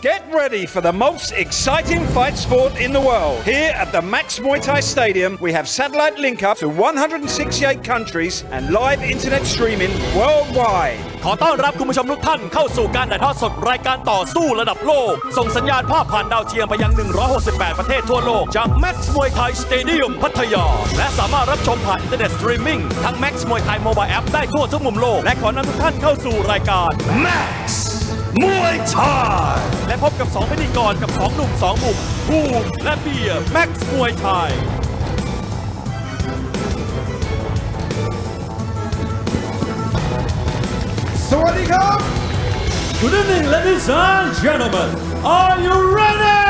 Get ready for the most exciting fight sport in the world. Here at the Max Muay Thai Stadium, we have satellite link-up to 168 countries and live internet streaming worldwide. ขอต้อนรับคุณผู้ชมทุกท่านเข้าสู่การถ่ายทอดสดรายการต่อสู้ระดับโลกส่งสัญญาณภาพผ่านดาวเทียมไปยัง168ประเทศทั่วโลกจาก Max Muay Thai Stadium พัทยาและสามารถรับชมผ่านอินเทอร์เน็ตสตรีมมิ่งทั้ง Max Muay Thai Mobile App ได้ทั่วทุกมุมโลกและขอนำทุกท่านเข้าสู่รายการ Max Muay Thai และพบกับ2พิธีกรกับ2หนุ่ม2มุมภูมิและเบียร์ Max Muay Thai Good evening, ladies and gentlemen. Are you ready?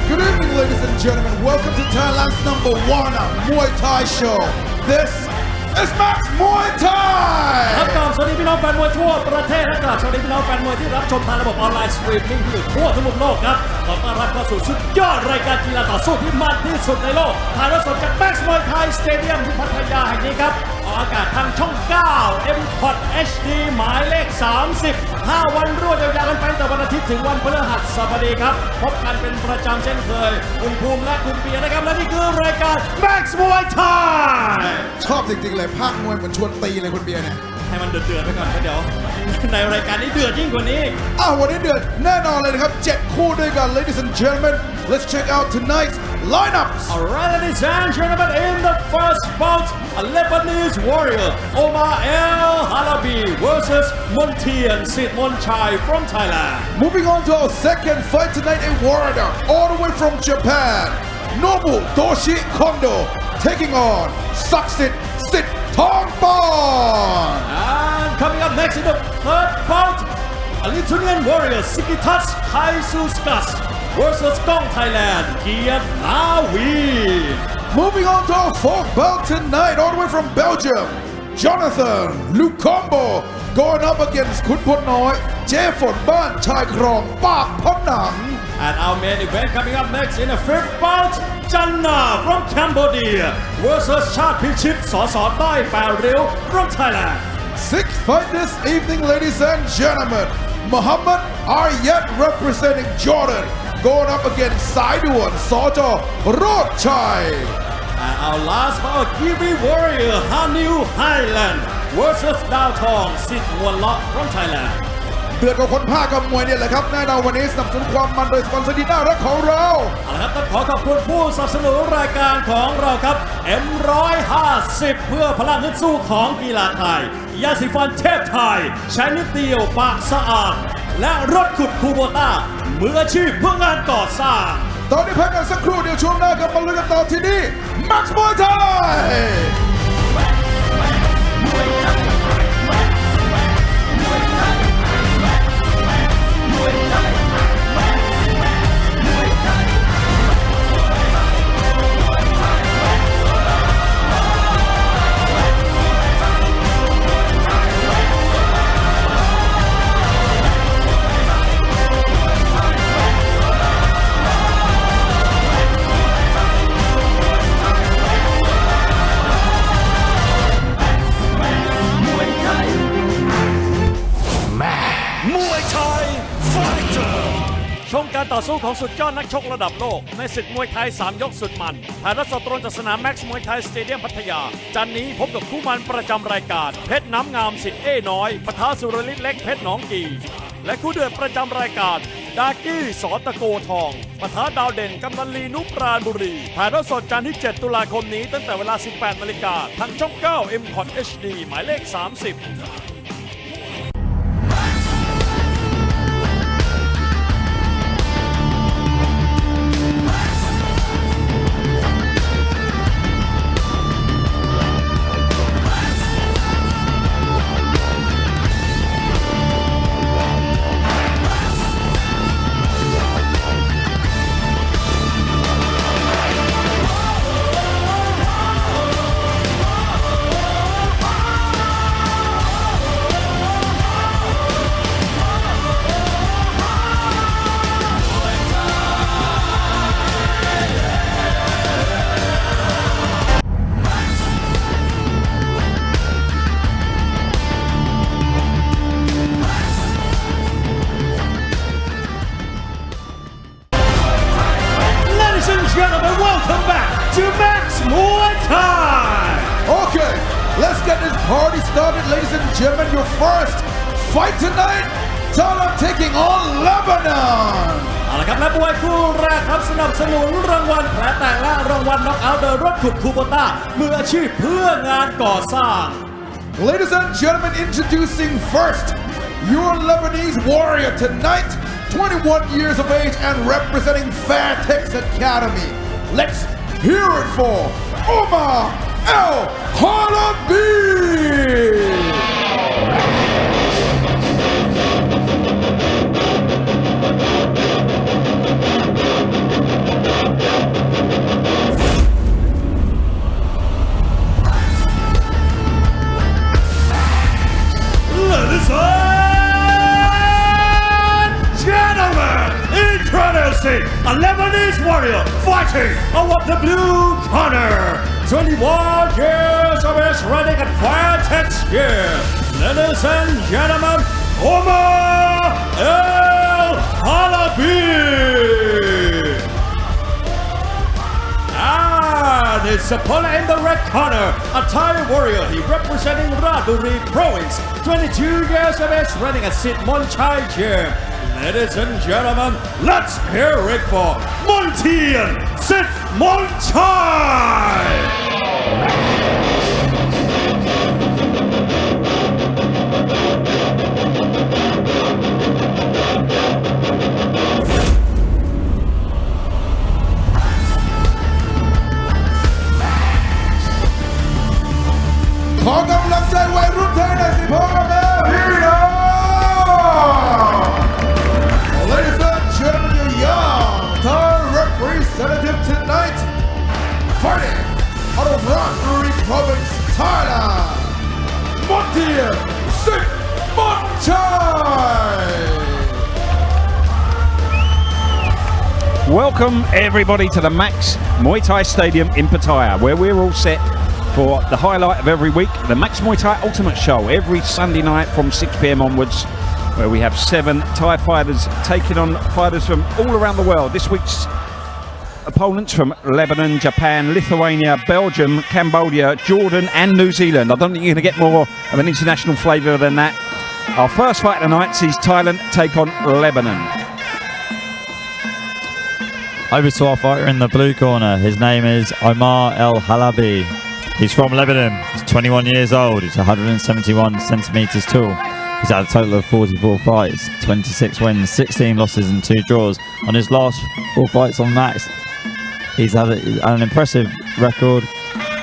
Good evening, ladies and gentlemen. Welcome to Thailand's #1 Muay Thai show. This is Max Muay Thai ครับกราบสวัสดีพี่น้องแฟนมวยทั่วประเทศและกราบสวัสดีพี่น้องแฟนมวยที่รับชมทางระบบออนไลน์สตรีมมิ่งที่อยู่ทั่วทุกมุมโลกครับขอต้อนรับเข้าสู่สุดยอดรายการกีฬาต่อสู้ที่มันที่สุดในโลกถ่ายทอดสดจาก Max Muay Thai Stadium ที่พัทยาแห่งนี้ครับออกอากาศทางช่อง 9 MOHAMMAD หมายเลข 30 5 วันรวดยาวๆกันไปแต่วันอาทิตย์ถึงวันพฤหัสบดีครับพบกันเป็นประจำเช่นเคยคุณภูมิและคุณเบียร์นะครับและนี่คือรายการ Max Muay Thai ชอบจริงๆเลยภาคมวยเหมือนชวนตีเลยคุณเบียร์เนี่ยให้มันเดือดๆไปก่อนเดี๋ยวในรายการนี้เดือดยิ่งกว่านี้วันนี้เดือดแน่นอนเลยนะครับ7คู่ด้วยกัน Ladies and gentlemen let's check out tonight's lineups Alright ladies and gentlemen in the first bout a Lebanese warrior Omar El Halabi versus Montian SITMONCHAI from Thailand Moving on to our second fight tonight a warrior all the way from Japan NOBUTOSHI KONDOU taking on SITTHONGPOND And coming up next in the third bout, a Lithuanian warrior SIGITAS GAIZAUSKS versus Kong Thailand KAITNAVY. Moving on to our fourth bout tonight, all the way from Belgium, Jonathan LUKOMBO going up against ขุนพลน้อย JAYFONBANSAYKONGPAKPANANG ปากพนัง And our main event coming up next in the fifth bout, Janna from Cambodia versus ชาติพิชิต SOR.SOR.TOIPADRIW from Thailand. Sixth fight this evening, ladies and gentlemen. MOHAMMAD are yet representing Jordan going up against สายด่วน SOR.JOR.ROJCHAI. And our last bout, Kiwi warrior HARNILL HYLAN versus ดาวทอง SITMOADLOR from Thailand. เดือดกว่าคนภาคกับมวยเนี่ยแหละครับแน่นอนวันนี้สนับสนุนความมันโดยสปอนเซอร์ที่น่ารักของเราเอาละครับต้องขอขอบคุณผู้สนับสนุนรายการของเราครับ M150 เพื่อพลังฮึดสู้ของกีฬาไทยยาสีฟันเทพไทยใช้นิดเดียวปากสะอาดและรถขุดคูโบต้ามืออาชีพเพื่องานก่อสร้างตอนนี้พักกันสักครู่เดี๋ยวช่วงหน้ากลับมาลุ้นกันต่อที่นี่ Max Muay Thaiชมการต่อสู้ของสุดยอดนักชกระดับโลกในศึกมวยไทย3ยกสุดมันถ่ายทอดสดตรงจากสนาม Max Muay Thai Stadium พัทยาจันนี้พบกับคู่มันประจำรายการเพชรน้ำงามสิทธิ์เอ้น้อยปะทะสุรฤทธิ์เล็กเพชรหนองกีและคู่เดือดประจำรายการดากี้สอตะโกทองปะทะดาวเด่นกำนันลีนุปราณบุรีถ่ายทอดสดจันทร์ที่7ตุลาคมนี้ตั้งแต่เวลา 18 นาฬิกาทางช่อง 9 MOHAMMAD หมายเลข 30 gentlemen, welcome back to Max Muay Thai. Okay, let's get this party started, ladies and gentlemen. Your first fight tonight, Thailand taking on Lebanon. เอาละครับและมวยคู่แรกครับสนับสนุนรางวัลแผลแตกและรางวัลน็อกเอาท์โดยรถขุดคูโบต้ามืออาชีพเพื่องานก่อสร้าง Ladies and gentlemen, introducing first your Lebanese warrior tonight, 21 years of age and representing Fairtex Academy. Let's hear it for Omar El Halabi. Ladies and gentlemen, introducing a Lebanese warrior fighting out of the blue corner. 21 years of age, running at Fairtex here. Ladies and gentlemen, Omar El Halabi. And his opponent in the red corner, a Thai warrior. He representing Raduri Province. 22 years of age, running at SITMONCHAI gym. Ladies and gentlemen, let's hear it for Montian SITMONCHAI. Ladies and gentlemen, your young Thai representative tonight, fighting out of Raduri Province, Thailand, Montian SITMONCHAI. Welcome everybody to the Max Muay Thai Stadium in Pattaya, where we're all set for the highlight of every week, the Max Muay Thai Ultimate Show, every Sunday night from 6 p.m. onwards, where we have 7 Thai fighters taking on fighters from all around the world. This week's opponents from Lebanon, Japan, Lithuania, Belgium, Cambodia, Jordan and New Zealand. I don't think you're going to get more of an international flavour than that. Our first fight tonight sees Thailand take on Lebanon. Over to our fighter in the blue corner. His name is Omar El Halabi. He's from Lebanon. He's 21 years old. He's 171 centimeters tall. He's had a total of 44 fights, 26 wins, 16 losses and 2 draws. On his last 4 fights on Max, he's had an impressive record.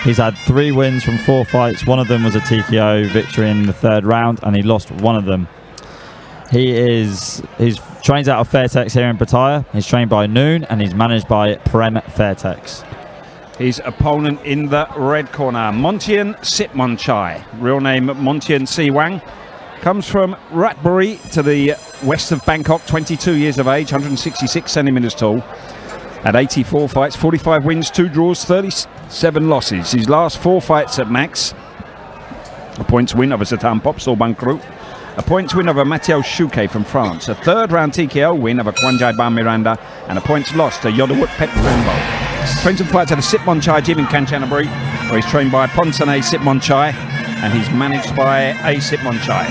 He's had 3 wins from 4 fights. One of them was a TKO victory in the 3rd round, and he lost one of them. He's trained out of Fairtex here in Pattaya. He's trained by Noon, and he's managed by Prem Fairtex. His opponent in the red corner, Montian SITMONCHAI, real name Montian Siwang, comes from Ratburi to the west of Bangkok, 22 years of age, 166 centimeters tall, had 84 fights, 45 wins, 2 draws, 37 losses. His last 4 fights at Max, a points win over Satan Pop Sorbankru, a points win over Matteo Chouquet from France, a 3rd round TKO win over Kwanjai Ban Miranda, and a points loss to Yodawut Pet Rainbow. Trains and fights at the SITMONCHAI gym in Kanchanaburi, where he's trained by Ponsonay SITMONCHAI, and he's managed by a SITMONCHAI.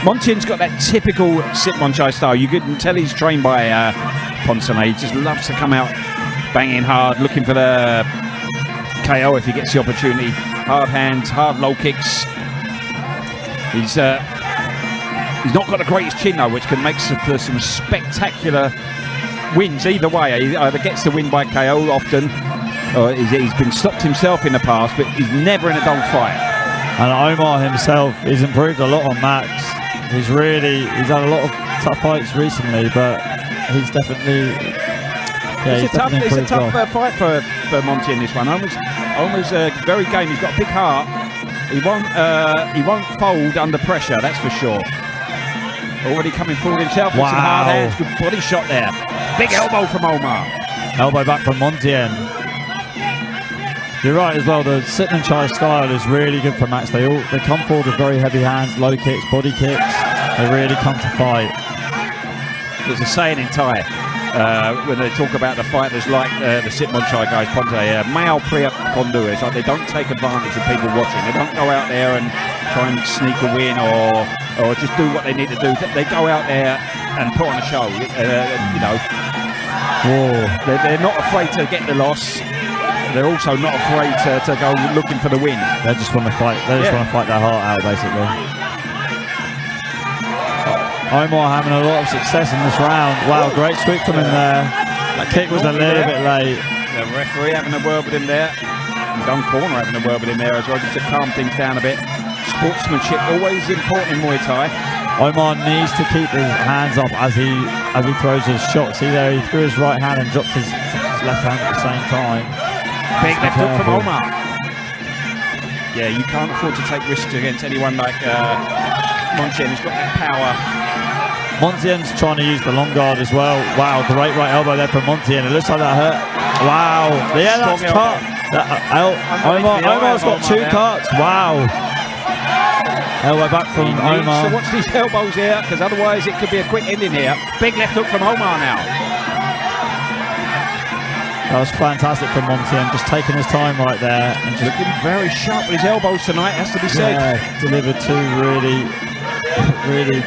Montian's got that typical SITMONCHAI style. You can tell he's trained by Ponsonay. He just loves to come out banging hard, looking for the KO if he gets the opportunity. Hard hands, hard low kicks. He's not got the greatest chin though, which can make for some spectacular wins either way. He either gets the win by KO often, or he's been stopped himself in the past, but he's never in a dull fight. And Omar himself, he's improved a lot on Max. He's had a lot of tough fights recently, but he's definitely it's a tough fight for Montian, this one. Omar's very game. He's got a big heart. He won't fold under pressure, that's for sure. Already coming forward himself with some hard hands. Good body shot there. Big elbow from Omar. Elbow back from Montian. You're right as well, the SITMONCHAI style is really good for Max. They come forward with very heavy hands, low kicks, body kicks. They really come to fight. There's a saying in Thai, when they talk about the fighters like the SITMONCHAI guys, male pre-up KONDOU, it's like they don't take advantage of people watching. They don't go out there and try and sneak a win or just do what they need to do. They go out there and put on a show. You know, they're not afraid to get the loss. They're also not afraid to go looking for the win. They just want to fight. They just want to fight their heart out, basically. Omar having a lot of success in this round. Wow, great sweep from him there. That kick was a little bit late. The referee having a word with him there. His own corner having a word with him there as well, just to calm things down a bit. Sportsmanship always important in Muay Thai. Omar needs to keep his hands up as he throws his shots. See there, he threw his right hand and dropped his left hand at the same time. Big left hook from Omar. Yeah, you can't afford to take risks against anyone like Montien, who's got that power. Montien's trying to use the long guard as well. Wow, great right elbow there from Montien. It looks like that hurt. Wow, yeah, that's cut. Omar's got two cuts. Wow. Elbow back from Omar. So watch these elbows here, because otherwise it could be a quick ending here. Big left hook from Omar now. That was fantastic from Montien, just taking his time right there. And just looking very sharp with his elbows tonight, has to be said. Yeah, delivered two really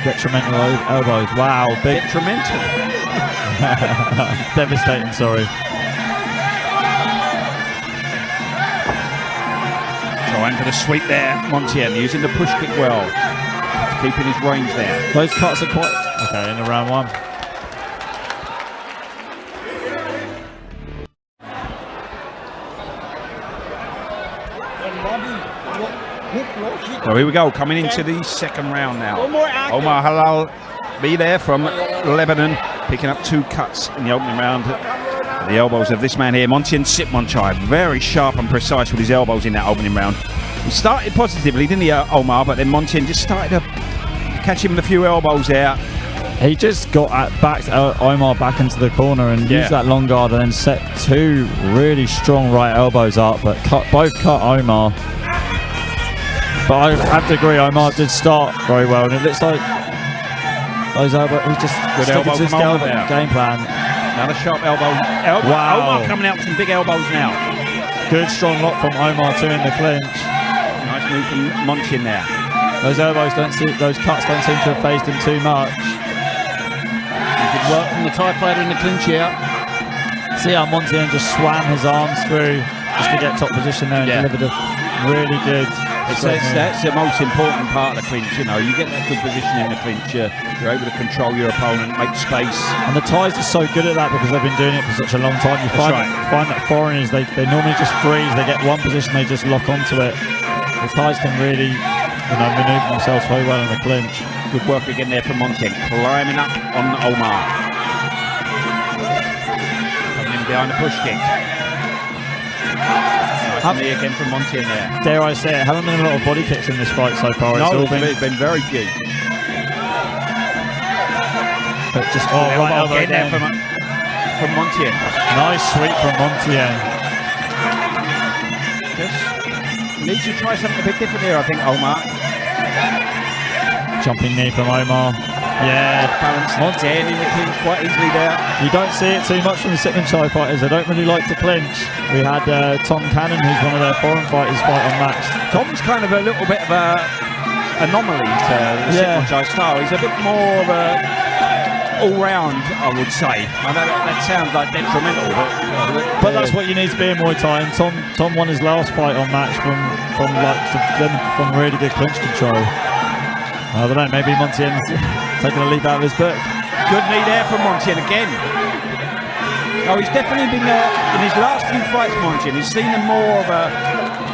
detrimental elbows. Wow, big. Detrimental? Devastating, sorry. Trying for the sweep there, Montien using the push kick well. Keeping his range there. Those cuts are quite... Okay, in the round one. So here we go, coming into the second round now. Omar El Halabi there from Lebanon, picking up two cuts in the opening round. The elbows of this man here, Montien SITMONCHAI, very sharp and precise with his elbows in that opening round. He started positively, didn't he, Omar? But then Montien just started to catch him with a few elbows there. He just got backed Omar back into the corner and used that long guard and then set two really strong right elbows up, but both cut Omar. But I have to agree, Omar did start very well, and it looks like those elbows, he's just good elbow to his game plan. Another sharp elbow. Wow. Omar coming out with some big elbows now. Good strong lock from Omar too in the clinch. Nice move from Montien there. Those elbows those cuts don't seem to have phased him too much. Good work from the Thai fighter in the clinch here. See how Montien just swam his arms through just to get top position there and delivered a really good. That's the most important part of the clinch, you know. You get that good position in the clinch, you're able to control your opponent, make space. And the Thais are so good at that because they've been doing it for such a long time. You find that foreigners, they normally just freeze, they get one position, they just lock onto it. The Thais can really, maneuver themselves very well in the clinch. Good work again there from Montien, climbing up on Omar. Coming in behind the push kick. Nice again from Montien there. Dare I say it, haven't been a lot of body kicks in this fight so far. No, it's been very few. But just right elbow again there from Montien. Nice sweep from Montien. Just needs to try something a bit different here, I think, Omar. Jumping knee from Omar. Yeah, balanced again in the clinch quite easily there. You don't see it too much from the SITMONCHAI fighters. They don't really like to clinch. We had Tom Cannon, who's one of their foreign fighters, fight on Max. Tom's kind of a little bit of a anomaly to the SITMONCHAI style. He's a bit more of a all-round, I would say. I know that sounds like detrimental, but that's what you need to be in Muay Thai. And Tom won his last fight on Max from really good clinch control. I don't know, maybe Montien's taking a leaf out of his book. Good knee there from Montien again. Oh, he's definitely been in his last few fights, Montien. He's seen a more of a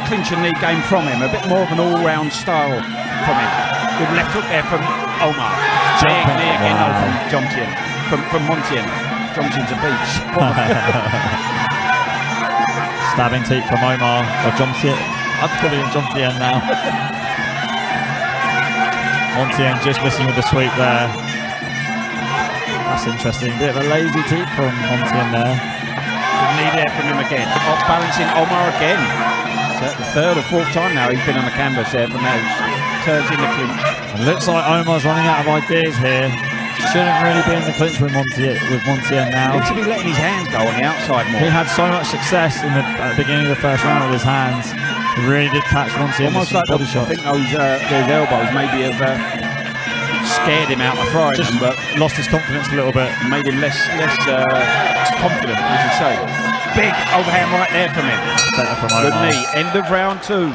clinch and knee game from him, a bit more of an all-round style from him. Good left hook there from Omar. Big knee again from Montien. Montien's a beast. Stabbing teeth from Omar, or Montien. I'm calling him Montien now. Montien just missing with the sweep there. That's interesting. Bit of a lazy teep from Montien there. Good knee there from him again. Off balancing Omar again. So the third or fourth time now he's been on the canvas there from those turns in the clinch. It looks like Omar's running out of ideas here. shouldn't really be in the clinch with Montien now. Needs to be letting his hands go on the outside more. He had so much success at the beginning of the first round with his hands. He really did catch Montien with some body shots. I think those elbows maybe have scared him out of throwing. Just but lost his confidence a little bit. Made him less confident, as you say. Big overhand right there from him. Better from Omar. Good knee. End of round 2.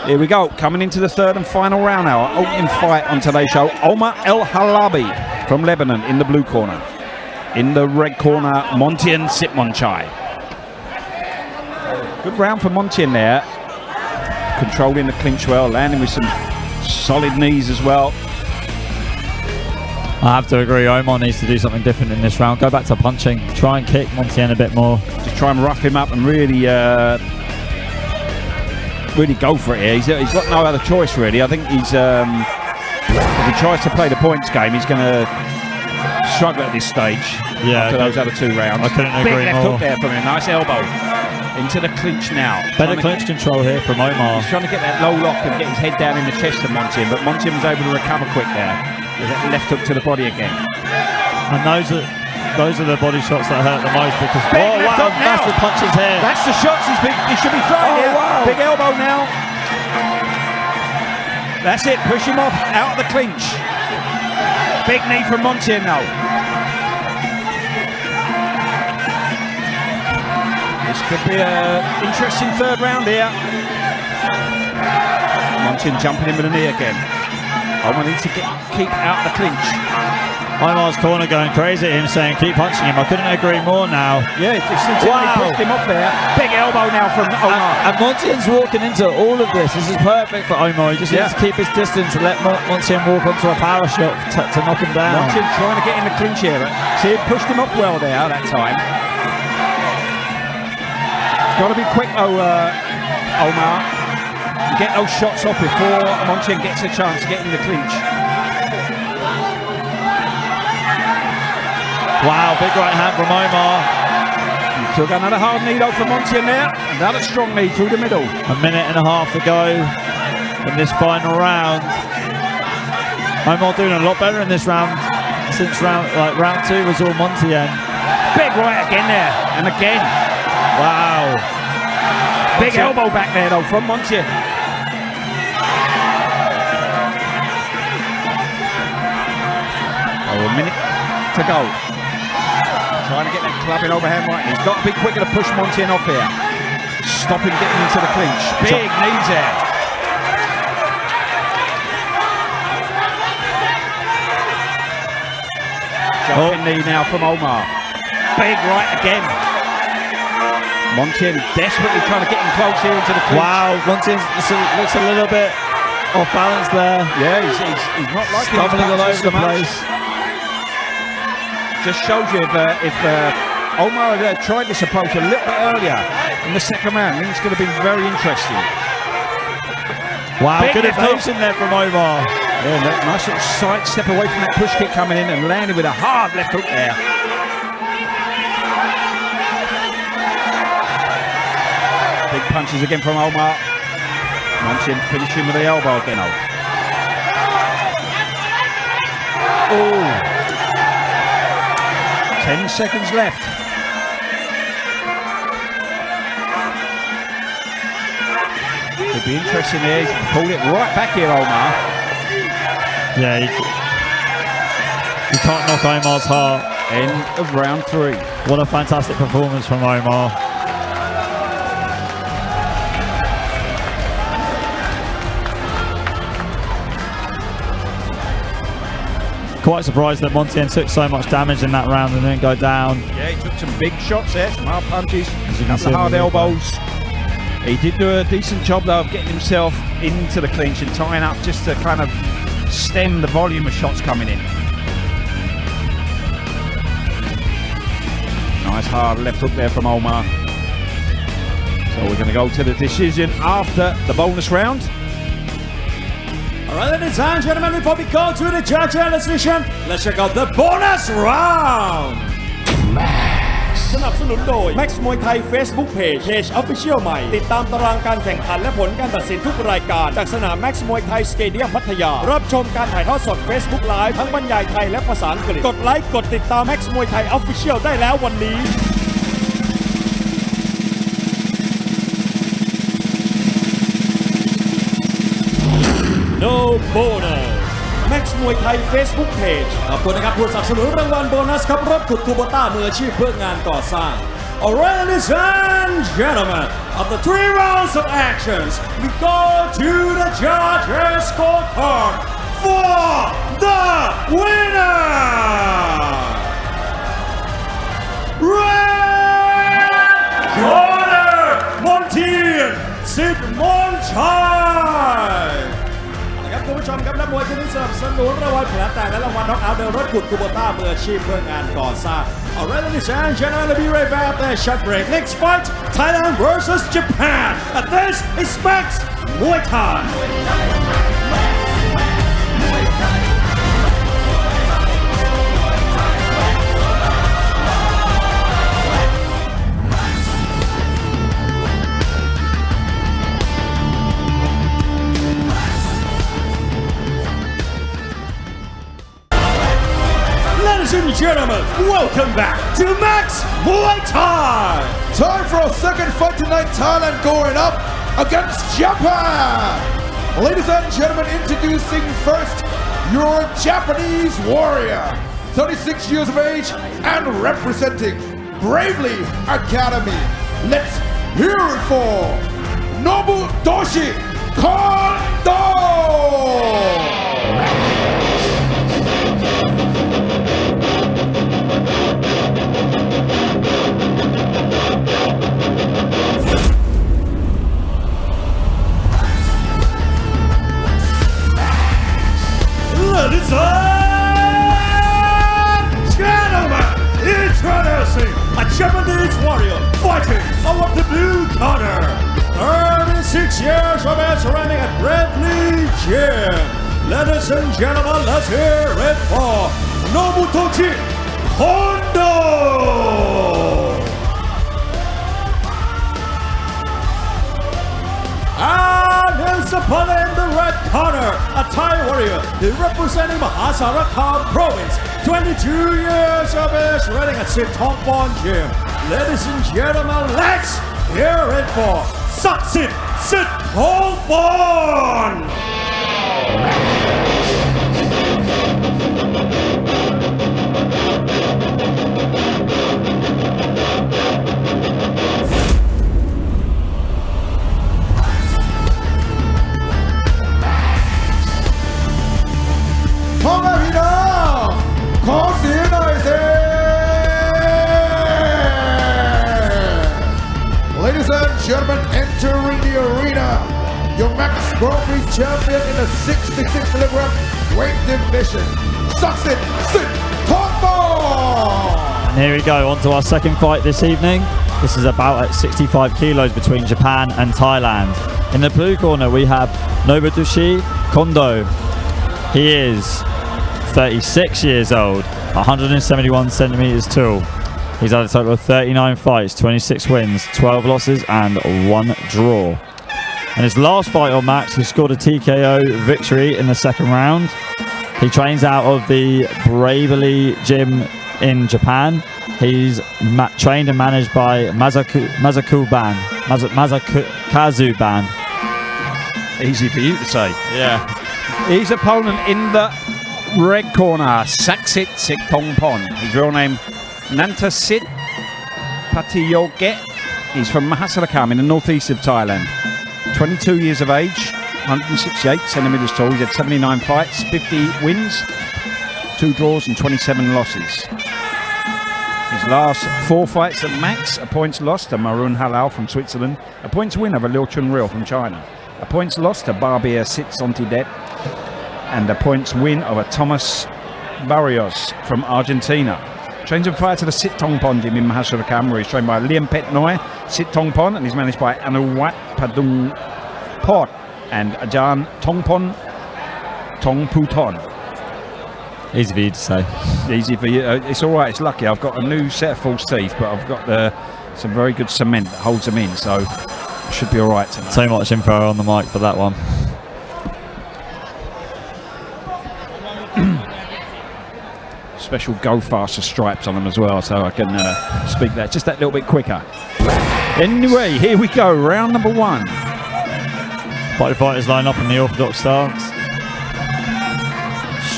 Here we go, coming into the third and final round now. Our opening fight on today's show, Omar El Halabi from Lebanon in the blue corner. In the red corner, Montien SITMONCHAI. Good round for Montien there. Controlling the clinch well, landing with some solid knees as well. I have to agree, Omar needs to do something different in this round. Go back to punching, try and kick Montien a bit more. Just try and rough him up and really go for it here. He's got no other choice really. I think he's if he tries to play the points game, he's going to struggle at this stage. Yeah, after those other 2 rounds. I couldn't agree Big left more. hook there from him. Nice elbow into the clinch now. Better clinch control here from Omar. He's trying to get that low lock and get his head down in the chest of Montien, but Montien was able to recover quick there. With that left hook to the body again. And those are the body shots that hurt the most because Big left hook now. massive punches here. That's the shots he should be throwing here. Wow. Big elbow now. That's it. Push him off out of the clinch. Big knee from Montien now. This could be an interesting third round here. Montien jumping in with a knee again. Omar needs to keep out of the clinch. Omar's corner going crazy at him, saying keep punching him. I couldn't agree more now. Yeah, just pushed him off there. Big elbow now from Omar. And Montien's walking into all of this. This is perfect for Omar. He just needs to keep his distance and let Montien walk onto a power shot to knock him down. Montien trying to get in the clinch here. See, it pushed him off well there that time. Got to be quick though, Omar. Get those shots off before Montien gets a chance to get in the clinch. Wow, big right hand from Omar. Still got another hard knee though from Montien there. Another strong knee through the middle. A minute and a half to go in this final round. Omar doing a lot better in this round since round 2 was all Montien. Big right again there, and again. Wow. Big elbow back there though from Montien. Oh, a minute to go. Trying to get that clubbing overhand right. He's got to be quicker to push Montien off here. Stop him getting into the clinch. Big knees there. Jumping knee now from Omar. Big right again. Montien desperately trying to get him close here into the clinch. Wow, Montien looks a little bit off balance there. Yeah, he's not liking stumbling all over the place. Just shows you if Omar had tried this approach a little bit earlier in the second round, I think it's going to be very interesting. Wow, Big good left evasion there from Omar. Yeah, nice little side step away from that push kick coming in and landing with a hard left hook there. Big punches again from Omar. Montien finishing with the elbow again. Oh. 10 seconds left. Could be interesting here. He's pulled it right back here, Omar. Yeah, you can't knock Omar's heart. End of round 3. What a fantastic performance from Omar. Quite surprised that Montien took so much damage in that round and didn't go down. Yeah, he took some big shots there, some hard punches, some hard elbows. He did do a decent job though of getting himself into the clinch and tying up just to kind of stem the volume of shots coming in. Nice hard left hook there from Omar. So we're going to go to the decision after the bonus round. Alright, ladies and gentlemen, before we go to the judges' decision, let's check out the bonus round. Max. สนับสนุนโดย Max Muay Thai Facebook Page Official ใหม่ติดตามตารางการแข่งขันและผลการตัดสินทุกรายการจากสนาม Max Muay Thai Stadium พัทยารับชมการถ่ายทอดสด Facebook Live ทั้งบรรยายไทยและภาษาอังกฤษกดไลค์กดติดตาม Max Muay Thai Official ได้แล้ววันนี้No bonus Max Muay Thai Facebook Page ขอบคุณนะครับผู้สนับสนุนรางวัลโบนัสครับรถขุดคูโบต้ามืออาชีพเพื่องานก่อสร้าง Alright, ladies and gentlemen, after 3 rounds of actions, we go to the judges' scorecard for the winner. Red corner, Montiel SITMONCHAIคุณผู้ชมครับนักมวยที่สนับสนุนรางวัลแผลแตกและรางวัลน็อกเอาท์โดยรถขุดคูโบต้ามืออาชีพเพื่องานก่อสร้าง Alright, ladies and gentlemen, we'll be right back after a short break. Next fight, Thailand versus Japan. And this is Max Muay Thai. Ladies and gentlemen, welcome back to Max Muay Thai. Time for our second fight tonight. Thailand going up against Japan. Ladies and gentlemen, introducing first your Japanese warrior, 36 years of age and representing Bravely Academy. Let's hear it for Nobutoshi KONDOU. Ladies and gentlemen, introducing a Japanese warrior fighting out of the blue corner. 36 years of age, running at Bradley Gym. Ladies and gentlemen, let's hear it for Nobutoshi KONDOU. And his opponent in the red corner, a Thai warrior, representing Mahasarakam Province, 22 years of age, running at SITTHONGPOND Gym. Ladies and gentlemen, let's hear it for SITTHONGPOND. Ladies and gentlemen, entering the arena, your Max Grand Prix champion in the 66kg weight division, SITTHONGPOND. And here we go, on to our second fight this evening. This is a bout at 65 kilos between Japan and Thailand. In the blue corner we have Nobutoshi KONDOU. He is 36 years old, 171 centimeters tall. He's had a total of 39 fights, 26 wins, 12 losses and 1 draw. And his last fight on Max, he scored a TKO victory in the second round. He trains out of the Bravely Gym in Japan. He's trained and managed by Kazu Ban. Easy for you to say. Yeah. His opponent in the red corner, Saksit Sittongpond. His real name, Nantasit Patiyoge. He's from Mahasarakam in the northeast of Thailand. 22 years of age, 168 centimeters tall. He's had 79 fights, 50 wins, 2 draws and 27 losses. His last 4 fights at Max, a points loss to Maroon Halal from Switzerland, a points win over Liu Chunril from China, a points loss to Barbia Sitsontidet, and a points win over Thomas Barrios from Argentina. Trains and fights at the SITTHONGPOND Gym in Mahasarakam, where he's trained by Liam Petnoy, SITTHONGPOND, and he's managed by Anuwat Padung Pot and Ajan Tongpon Tongputon. Easy for you to say. Easy for you. It's all right. It's lucky. I've got a new set of false teeth, but I've got some very good cement that holds them in, so it should be all right tonight. So much info on the mic for that one. Special go faster stripes on them as well, so I can speak that just that little bit quicker. Anyway, here we go. Round number 1. Both fighters line up in the orthodox stance.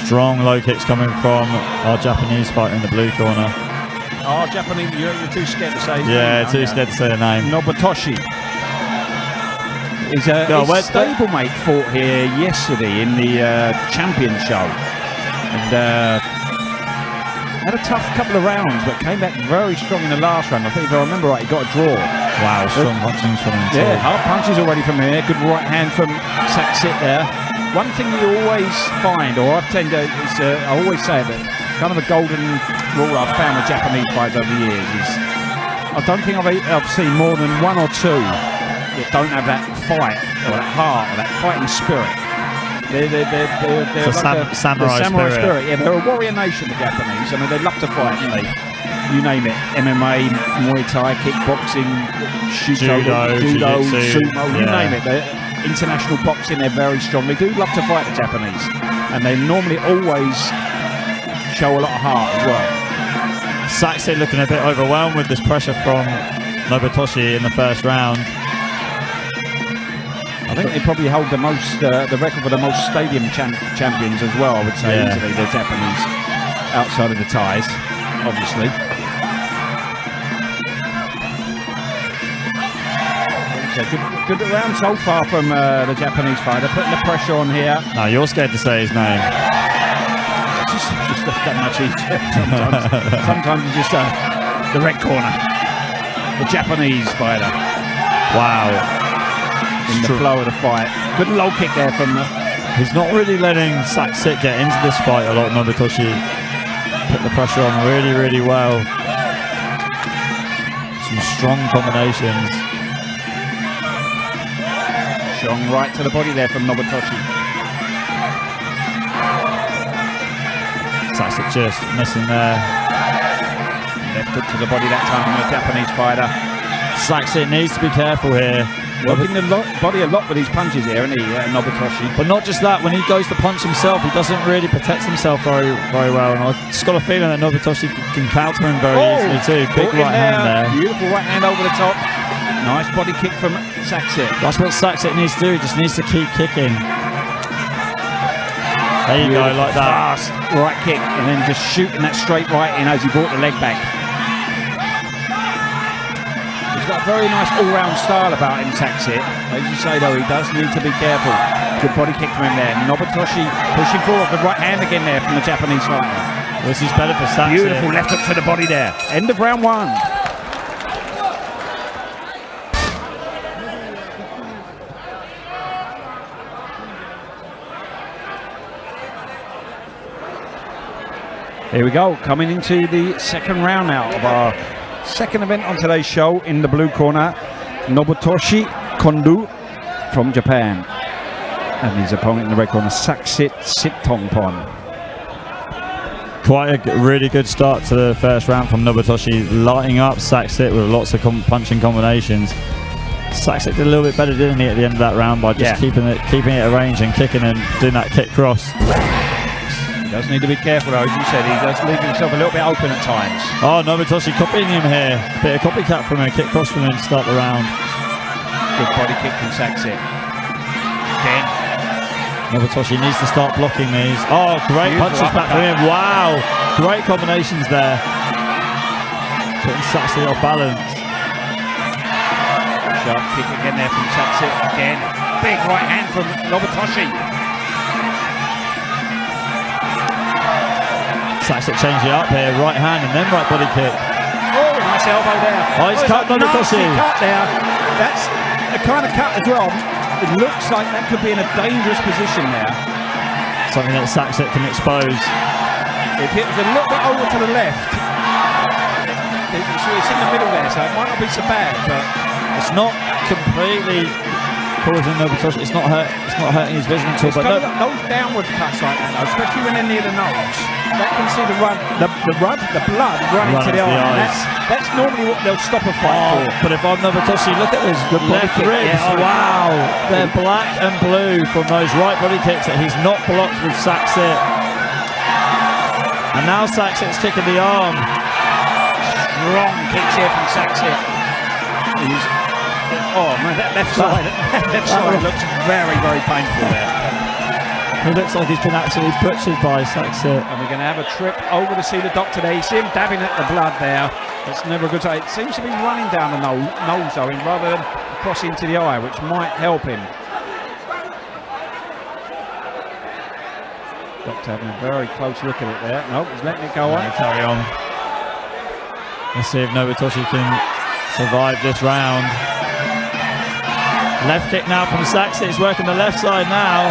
Strong low kicks coming from our Japanese fighter in the blue corner. Oh, Japanese, you're too scared to say his name. Yeah, too scared to say the name. Nobutoshi. His stablemate fought here yesterday in the champion show. And had a tough couple of rounds, but came back very strong in the last round. I think if I remember right, he got a draw. Wow, strong punching from him too. Yeah, hard punches already from here. Good right hand from Saksit there. One thing you always find, or I tend to, I always say it, but kind of a golden rule I've found with Japanese fights over the years is I don't think I've seen more than 1 or 2 that don't have that fight, or that heart, or that fighting spirit. They're like samurai spirit. Yeah, they're a warrior nation, the Japanese. I mean, they love to fight, you know. You name it, MMA, Muay Thai, kickboxing, judo, sumo, you name it. They're international boxing, they're very strong. They do love to fight, the Japanese. And they normally always show a lot of heart as well. Saksit looking a bit overwhelmed with this pressure from Nobutoshi in the first round. I think they probably hold the most, the record for the most stadium champions as well, I would say, easily, the Japanese, outside of the Thais, obviously. So good round so far from the Japanese fighter, putting the pressure on here. No, you're scared to say his name. Just that much easier sometimes. Sometimes it's just the red corner, the Japanese fighter. Wow. In the flow of the fight. Good low kick there from He's not really letting Saksit get into this fight a lot. Nobutoshi put the pressure on really, really well. Some strong combinations. Shong right to the body there from Nobutoshi. Saksit just missing there. Left hook to the body that time from the Japanese fighter. Saksit needs to be careful here. Working the body a lot with these punches here, isn't he, Nobutoshi? But not just that, when he goes to punch himself, he doesn't really protect himself very well. And I've just got a feeling that Nobutoshi can counter him very easily too. Big right hand there. Beautiful right hand over the top. Nice body kick from Saksit. That's what Saksit needs to do. He just needs to keep kicking. There you go, like that. Fast right kick, and then just shooting that straight right in as he brought the leg back. He's got a very nice all-round style about him, Saksit. As you say, though, he does need to be careful. Good body kick from him there. Nobutoshi pushing forward. Good right hand again there from the Japanese fighter. This is better for Saksit. Beautiful left hook to the body there. End of round 1. Here we go, coming into the second round now of our second event on today's show. In the blue corner, Nobutoshi KONDOU from Japan. And his opponent in the red corner, Saksit SITTONGPOND. Quite a really good start to the first round from Nobutoshi, lighting up Saksit with lots of punching combinations. Saksit did a little bit better, didn't he, at the end of that round by just keeping it at range and kicking and doing that kick cross. He does need to be careful, though, as you said. He does leave himself a little bit open at times. Oh, Nobutoshi copying him here. A bit of copycat from him, kick cross from him to start the round. Good body kick from Saksit. Again. Nobutoshi needs to start blocking these. Oh, great punches back from him. Wow, great combinations there. Putting Saksit off balance. Sharp kick again there from Saksit. Again, big right hand from Nobutoshi. Saksit changing it up here, right hand and then right body kick. Oh, nice elbow there. Oh, he's cut Nobutoshi. Cut there. That's a kind of cut as well. It looks like that could be in a dangerous position there. Something that Saksit can expose. If it was a little bit over to the left, it's in the middle there, so it might not be so bad, but it's not completely causing Nobutoshi. It's not hurting his vision at all. But those downward cuts like that, though, especially when they're near the nose, that can see the blood running to the eye. That's normally what they'll stop a fight for. But if I'm Nobutoshi, look at his left ribs. Yeah, wow, they're black and blue from those right body kicks that he's not blocked with Saksit. And now Saksit's kicking the arm. Strong kicks here from Saksit. Oh man, that left side looks very, very painful there. He looks like he's been absolutely butchered by Saksit. And we're going to have a trip over to see the doctor there. You see him dabbing at the blood there. It's never a good sight. It seems to be running down the nose though, rather than across into the eye, which might help him. Doctor having a very close look at it there. Nope, he's letting it go on. Carry on. Let's see if Nobutoshi can survive this round. Left kick now from Saksit. He's working the left side now.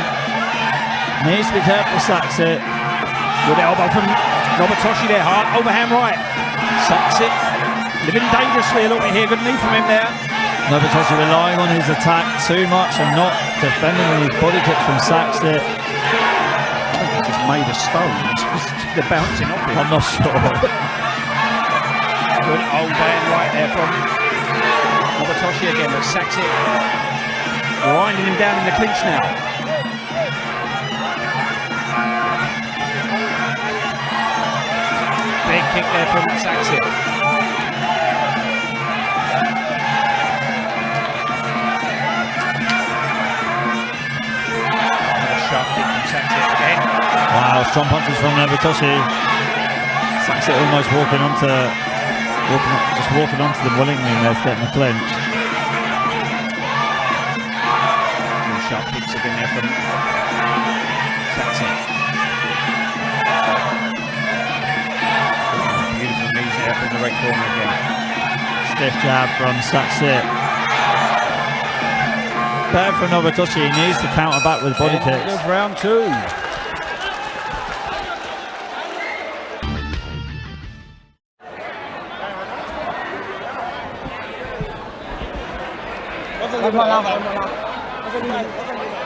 Needs to be careful, Saksit. Good elbow from Nobutoshi there. Hard overhand right. Saksit living dangerously a little bit here. Good knee from him there. Nobutoshi relying on his attack too much and not defending with his body kicks from Saksit. Just made of stone. They're bouncing off him. I'm not sure. Good overhand right there from Nobutoshi again, but Saksit grinding him down in the clinch now. Big kick there from Saksit. Another sharp kick from Saksit again. Wow, strong punches from Nobutoshi. Saksit almost walking onto them willingly and they're getting the clinch. Two sharp kicks again there from Saksit. Beautiful knees there from the right corner again. Stiff jab from Saksit. Better for Nobutoshi, he needs to counter back with body kicks. Of round two.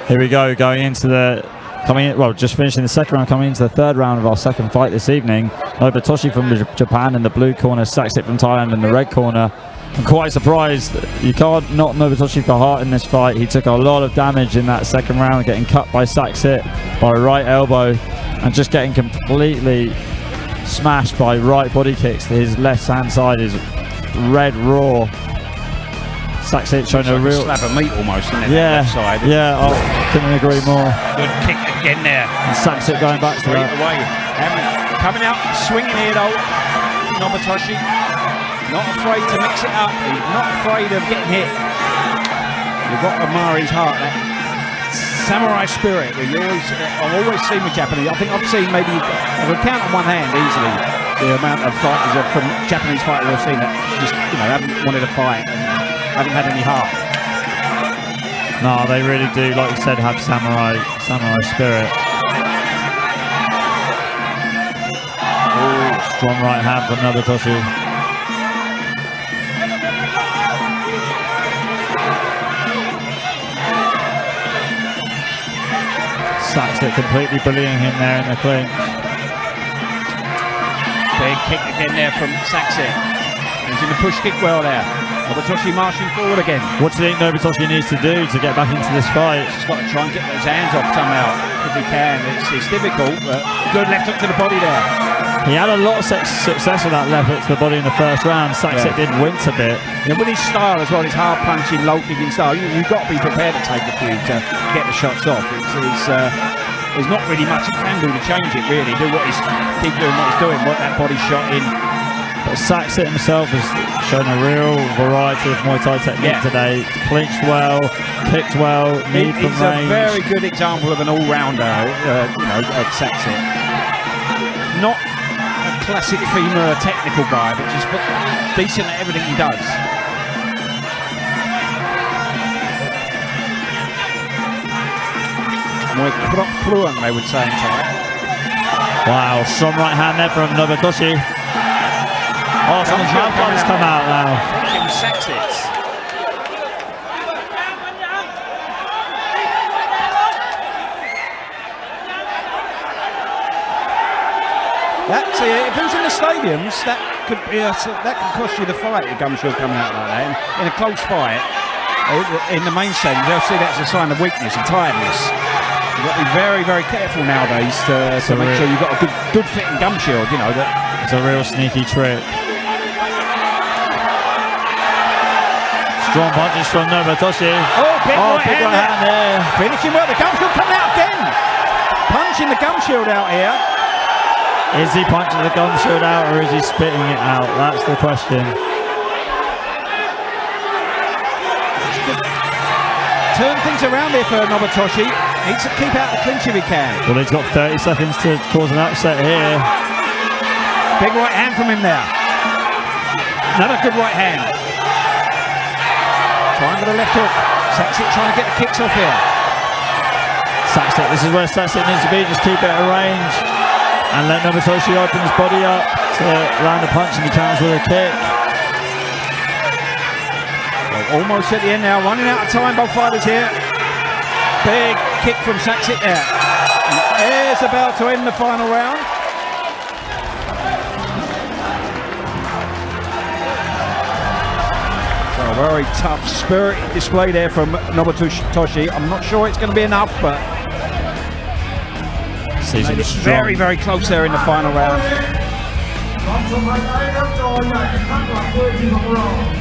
Here we go, just finishing the second round, coming into the third round of our second fight this evening. Nobutoshi from Japan in the blue corner, Saksit from Thailand in the red corner. I'm quite surprised. You can't knock Nobutoshi for heart in this fight. He took a lot of damage in that second round, getting cut by Saksit by a right elbow and just getting completely smashed by right body kicks. His left hand side is red raw. Saksit showing a real slab of meat almost in yeah, left side. Yeah, I couldn't agree more. Good kick again there. And Saksit going back to that. Away. Coming out, swinging here though. Nobutoshi, not afraid to mix it up. He's not afraid of getting hit. You've got to admire his heart. That samurai spirit that I've always seen with Japanese. I think I've seen maybe, I can count on one hand easily the amount of fighters from Japanese fighters I've seen that just haven't wanted to fight. Haven't had any heart. No, they really do, like you said, have samurai spirit. Ooh, strong right hand from Nobutoshi. Saksit completely bullying him there in the clinch. Big kick again there from Saksit. He's in the push kick well there. Nobutoshi marching forward again. What do you think Nobutoshi needs to do to get back into this fight? He's got to try and get those hands off somehow, if he can. It's difficult, but good left hook to the body there. He had a lot of success with that left hook to the body in the first round. Saksit did wince a bit. Yeah, with his style as well, his hard punching, low kicking style, you've got to be prepared to take a few to get the shots off. There's not really much he can do to change it, really. Keep doing what he's doing, work that body shot in. But Saksit himself has shown a real variety of Muay Thai technique today. Clinched well, kicked well, knee from range. He's a very good example of an all-rounder, Saksit. Not a classic femur technical guy, but just decent at everything he does. Muay krok kruang, they would say in Thai. Wow, strong right hand there from Nobutoshi. Oh, some mouth guns come out now. Saksit. That's if it was in the stadiums, that could cost you the fight. A gum shield coming out like that in a close fight. In the main stadium, they'll see that as a sign of weakness and tiredness. You've got to be very, very careful nowadays to make sure you've got a good fitting gum shield. You know that it's a real sneaky trick. Strong punches from Nobutoshi. Oh, big right hand there. Finishing well. The gum shield coming out again. Punching the gum shield out here. Is he punching the gum shield out or is he spitting it out? That's the question. Turn things around here for Nobutoshi. Needs to keep out the clinch if he can. Well, he's got 30 seconds to cause an upset here. Big right hand from him there. Another good right hand. Trying with the left hook. Saxit trying to get the kicks off here. Saxit, this is where Saxit needs to be. Just keep it at range and let Nobutoshi open his body up to land a punch, and he counters with a kick. Almost at the end now, running out of time, both fighters here. Big kick from Saxit there. And is about to end the final round. So a very tough, spirited display there from Nobutoshi. I'm not sure it's going to be enough, but it's very, very close there in the final round.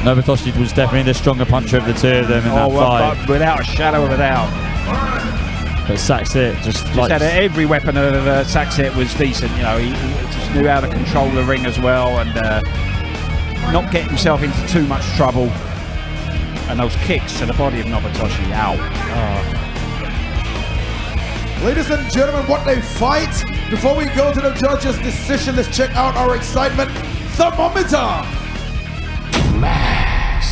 Nobutoshi was definitely the stronger puncher of the two of them in that fight. Without a shadow of a doubt. But Saxit just had every weapon of Saxit was decent. You know, he just knew how to control the ring as well and not get himself into too much trouble. And those kicks to the body of Nobutoshi, ow. Ladies and gentlemen, what a fight! Before we go to the judges' decision, let's check out our excitement thermometer.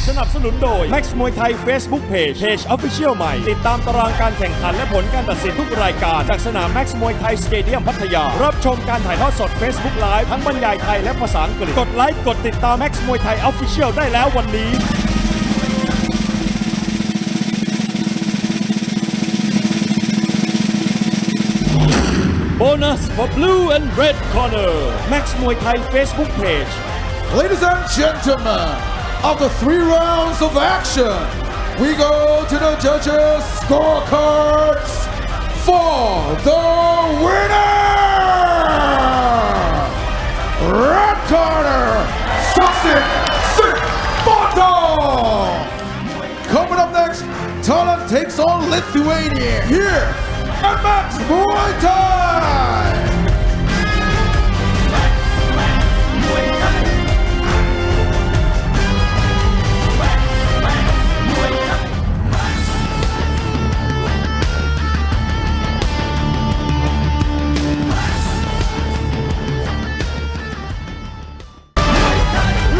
สนับสนุนโดย Max Muay Thai Facebook Page Official ใหม่ติดตามตารางการแข่งขันและผลการตัดสินทุกรายการจากสนาม Max Muay Thai Stadium พัทยารับชมการถ่ายทอดสด Facebook Live ทั้งบรรยายไทยและภาษาอังกฤษกดไลค์กดติดตาม Max Muay Thai Official ได้แล้ววันนี้ Bonus for blue and red corner Max Muay Thai Facebook Page. Ladies and gentlemen, after 3 rounds of action, we go to the judges' scorecards for the winner! Red corner, SITMONCHAI! Coming up next, Thailand takes on Lithuania here at Max Muay Thai!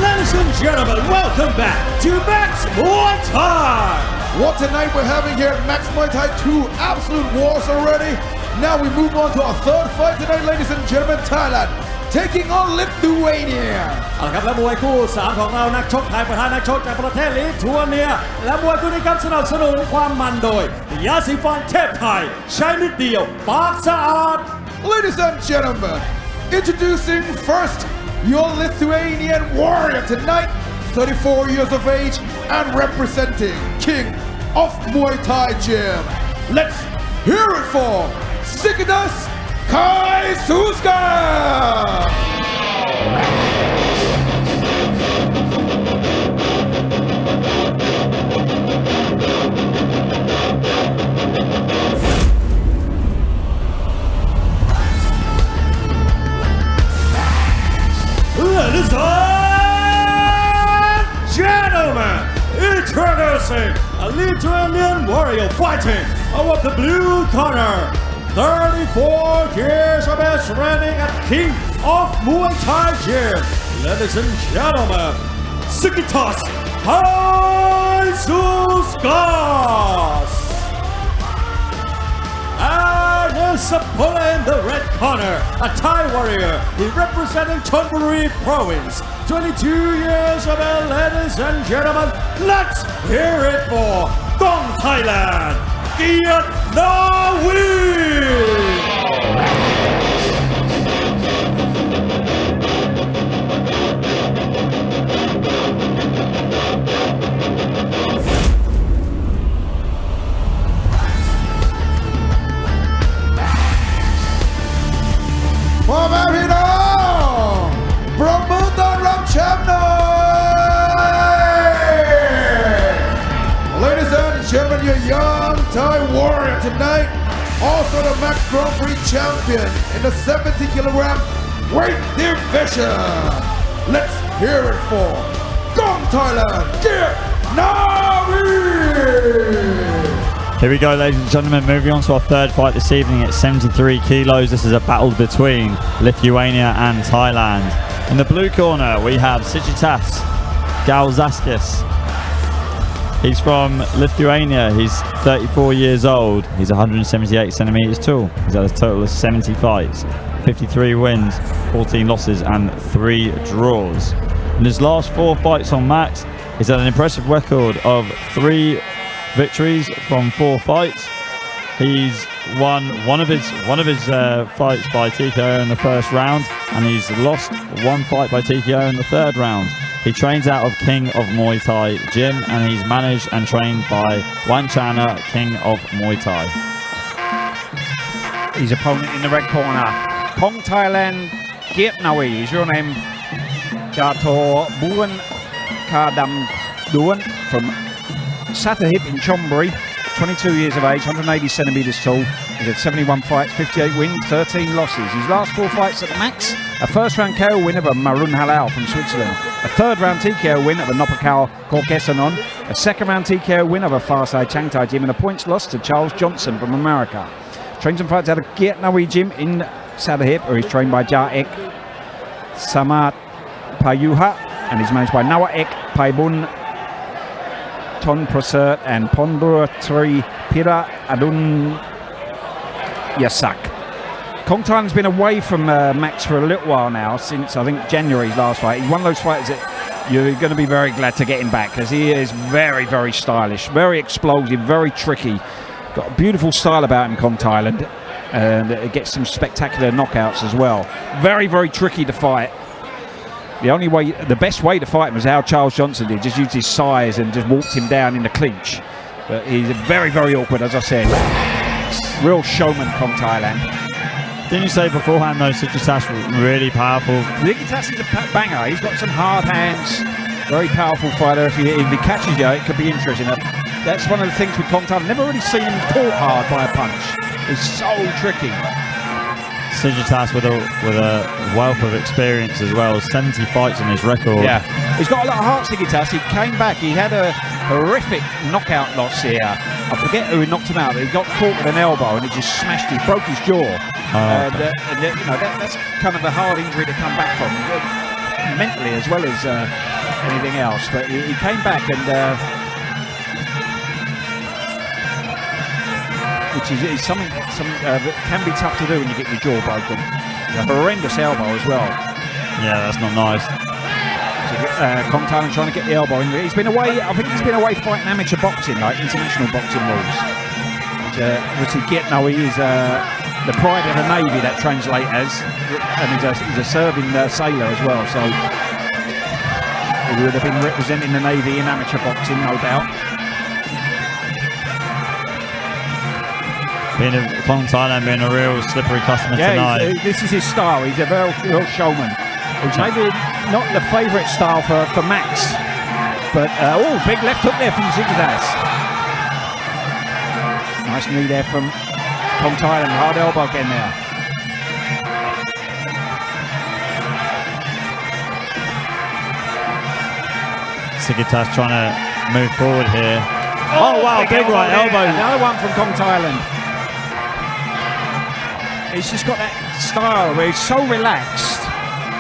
Ladies and gentlemen, welcome back to Max Muay Thai! What a night we're having here at Max Muay Thai, 2 absolute wars already. Now we move on to our third fight tonight, ladies and gentlemen. Thailand taking on Lithuania. เอาละครับและมวยคู่ 3 ของเรานักชกไทยประทะนักชกจากประเทศลิทัวเนียและมวยคู่นี้ครับสนับสนุนความมันโดยยาสีฟันเทพไทยใช้นิดเดียวปากสะอาด Ladies and gentlemen, introducing first your Lithuanian warrior tonight, 34 years of age and representing King of Muay Thai Gym. Let's hear it for SIGITAS GAIZAUSKS! Ladies and gentlemen, introducing a Lithuanian warrior fighting out of the blue corner. 34 years of age, training at King of Muay Thai Gym. Ladies and gentlemen, SIGITAS GAIZAUSKS. And his opponent in the red corner, a Thai warrior, he representing Chonburi Province. 22 years of age, ladies and gentlemen, let's hear it for Dong Thailand, KAITNAVY. พ่อแม่พี่น้องปรบมือต้อนรับแชมป์หน่อย Ladies and gentlemen, your young Thai warrior tonight, also the Max Grand Prix champion in the 70 kilogram weight division. Let's hear it for Gong Thailand, KAITNAVY! Here we go, ladies and gentlemen, moving on to our third fight this evening at 73 kilos. This is a battle between Lithuania and Thailand. In the blue corner, we have SIGITAS GAIZAUSKS. He's from Lithuania. He's 34 years old. He's 178 centimeters tall. He's had a total of 70 fights, 53 wins, 14 losses, and 3 draws. In his last 4 fights on Max, he's had an impressive record of 3 victories from 4 fights. He's won one of his fights by TKO in the first round, and he's lost 1 fight by TKO in the 3rd round. He trains out of King of Muay Thai Gym, and he's managed and trained by Wanchana, King of Muay Thai. His opponent in the red corner, Kong Thailand KAITNAVY. His real name, Chator Buan Kadam Duan, from Satahip in Chonburi, 22 years of age, 180 centimeters tall. He's had 71 fights, 58 wins, 13 losses. His last 4 fights at the Max, a first round KO win over Marun Halal from Switzerland, a 3rd round TKO win over Nopakao Korkesanon, a 2nd round TKO win over Farsai Changtai Gym, and a points loss to Charles Johnson from America. Trains and fights out of KAITNAVY Gym in Satahip, where he's trained by Jaek Samat Payuha, and he's managed by Nawaek Paibun Ton Prasert and Pondur Tri Pira Adun Yasak. Kong Thailand's been away from Max for a little while now, since I think January's last fight. He's one of those fighters that you're going to be very glad to get him back, because he is very, very stylish, very explosive, very tricky. Got a beautiful style about him, Kong Thailand, and it gets some spectacular knockouts as well. Very, very tricky to fight. The best way to fight him was how Charles Johnson did, just used his size and just walked him down in the clinch. But he's very, very awkward, as I said. Real showman, Kong Thailand. Didn't you say beforehand though, SIGITAS really powerful? SIGITAS is a banger. He's got some hard hands. Very powerful fighter. If he catches you, it could be interesting. That's one of the things with Kong Thailand. Never really seen him caught hard by a punch. It's so tricky. SIGITAS with a wealth of experience as well. 70 fights on his record. Yeah, he's got a lot of heart, SIGITAS. He came back. He had a horrific knockout loss here. I forget who knocked him out. He got caught with an elbow and it just smashed him, broke his jaw. Okay. That's kind of a hard injury to come back from, mentally as well as anything else. But he came back, and which is something that can be tough to do when you get your jaw broken. A horrendous elbow as well. Yeah, that's not nice. Kong Thailand trying to get the elbow in. He's been away. I think he's been away fighting amateur boxing, like international boxing rules. Obviously, KAITNAVY is the pride of the Navy, that translates as, and he's a serving sailor as well. So he would have been representing the Navy in amateur boxing, no doubt. Kong Thailand being a real slippery customer tonight. This is his style. He's a real showman. It's maybe not the favourite style for Max, but big left hook there from SIGITAS. Nice knee there from Kong Thailand. Hard elbow again there. SIGITAS trying to move forward here. Oh wow, big right elbow. Another one from Kong Thailand. He's just got that style where he's so relaxed.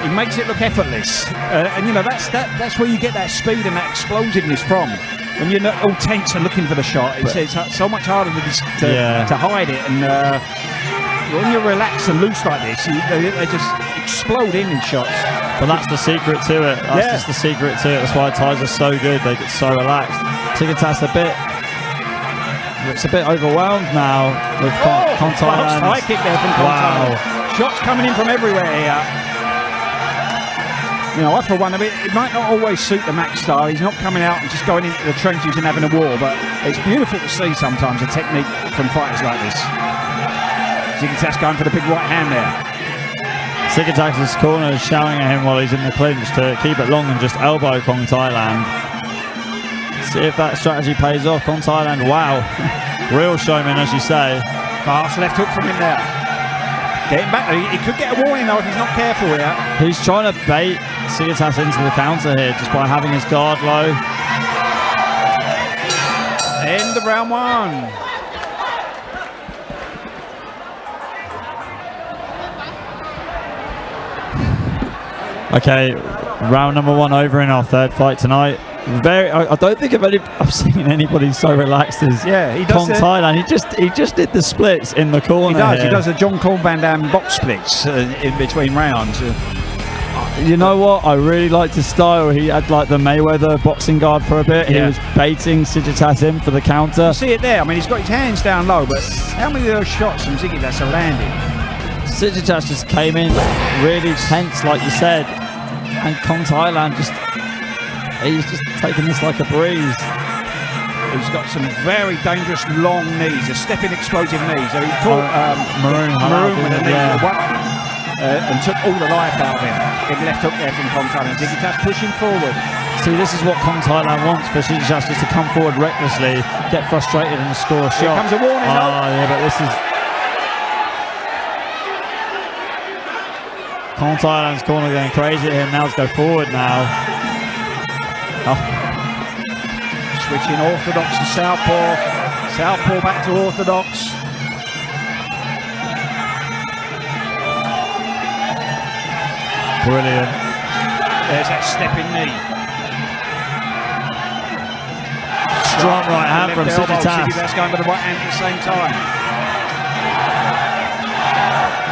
He makes it look effortless, and you know that's where you get that speed and that explosiveness from. When you're not all tense and looking for the shot, it's so much harder to hide it. And when you're relaxed and loose like this, they just explode in shots. But that's the secret to it. That's just the secret to it. That's why Thais are so good. They get so relaxed. SIGITAS looks a bit overwhelmed now with Kong Thailand. High kick there from Kong Thailand. Shots coming in from everywhere here. You know, I for one, it might not always suit the Max style. He's not coming out and just going into the trenches and having a war, but it's beautiful to see sometimes a technique from fighters like this. SIGITAS going for the big right hand there. SIGITAS' corner is shouting at him while he's in the clinch to keep it long and just elbow Kong Thailand. See if that strategy pays off. Kong Thailand, wow. Real showman, as you say. Fast left hook from him there. Getting back. He could get a warning though if he's not careful here. He's trying to bait SIGITAS into the counter here just by having his guard low. End of round one. Okay, round number one over in our third fight tonight. I don't think I've seen anybody so relaxed as Kong Thailand. He just did the splits in the corner. He does the John Paul Van Damme box splits in between rounds. You know what? I really liked his style. He had like the Mayweather boxing guard for a bit. He was baiting SIGITAS in for the counter. You see it there. I mean, he's got his hands down low, but how many of those shots from SIGITAS are landing? SIGITAS just came in really tense, like you said, and Kong Thailand he's just taking this like a breeze. He's got some very dangerous long knees, stepping explosive knees. So he caught Maroon with a knee. And took all the life out of him. Big left hook there from Kong Thailand. SIGITAS pushing forward. See, this is what Kong Thailand wants for SIGITAS, just to come forward recklessly, get frustrated and score a shot. Here comes a warning. Yeah, but this is... Kong Thailand's corner going crazy at him. Now let's go forward now. Switching orthodox to southpaw. Southpaw back to orthodox. Brilliant. There's that stepping knee. Strong right hand from SIGITAS. SIGITAS going with the right hand at the same time.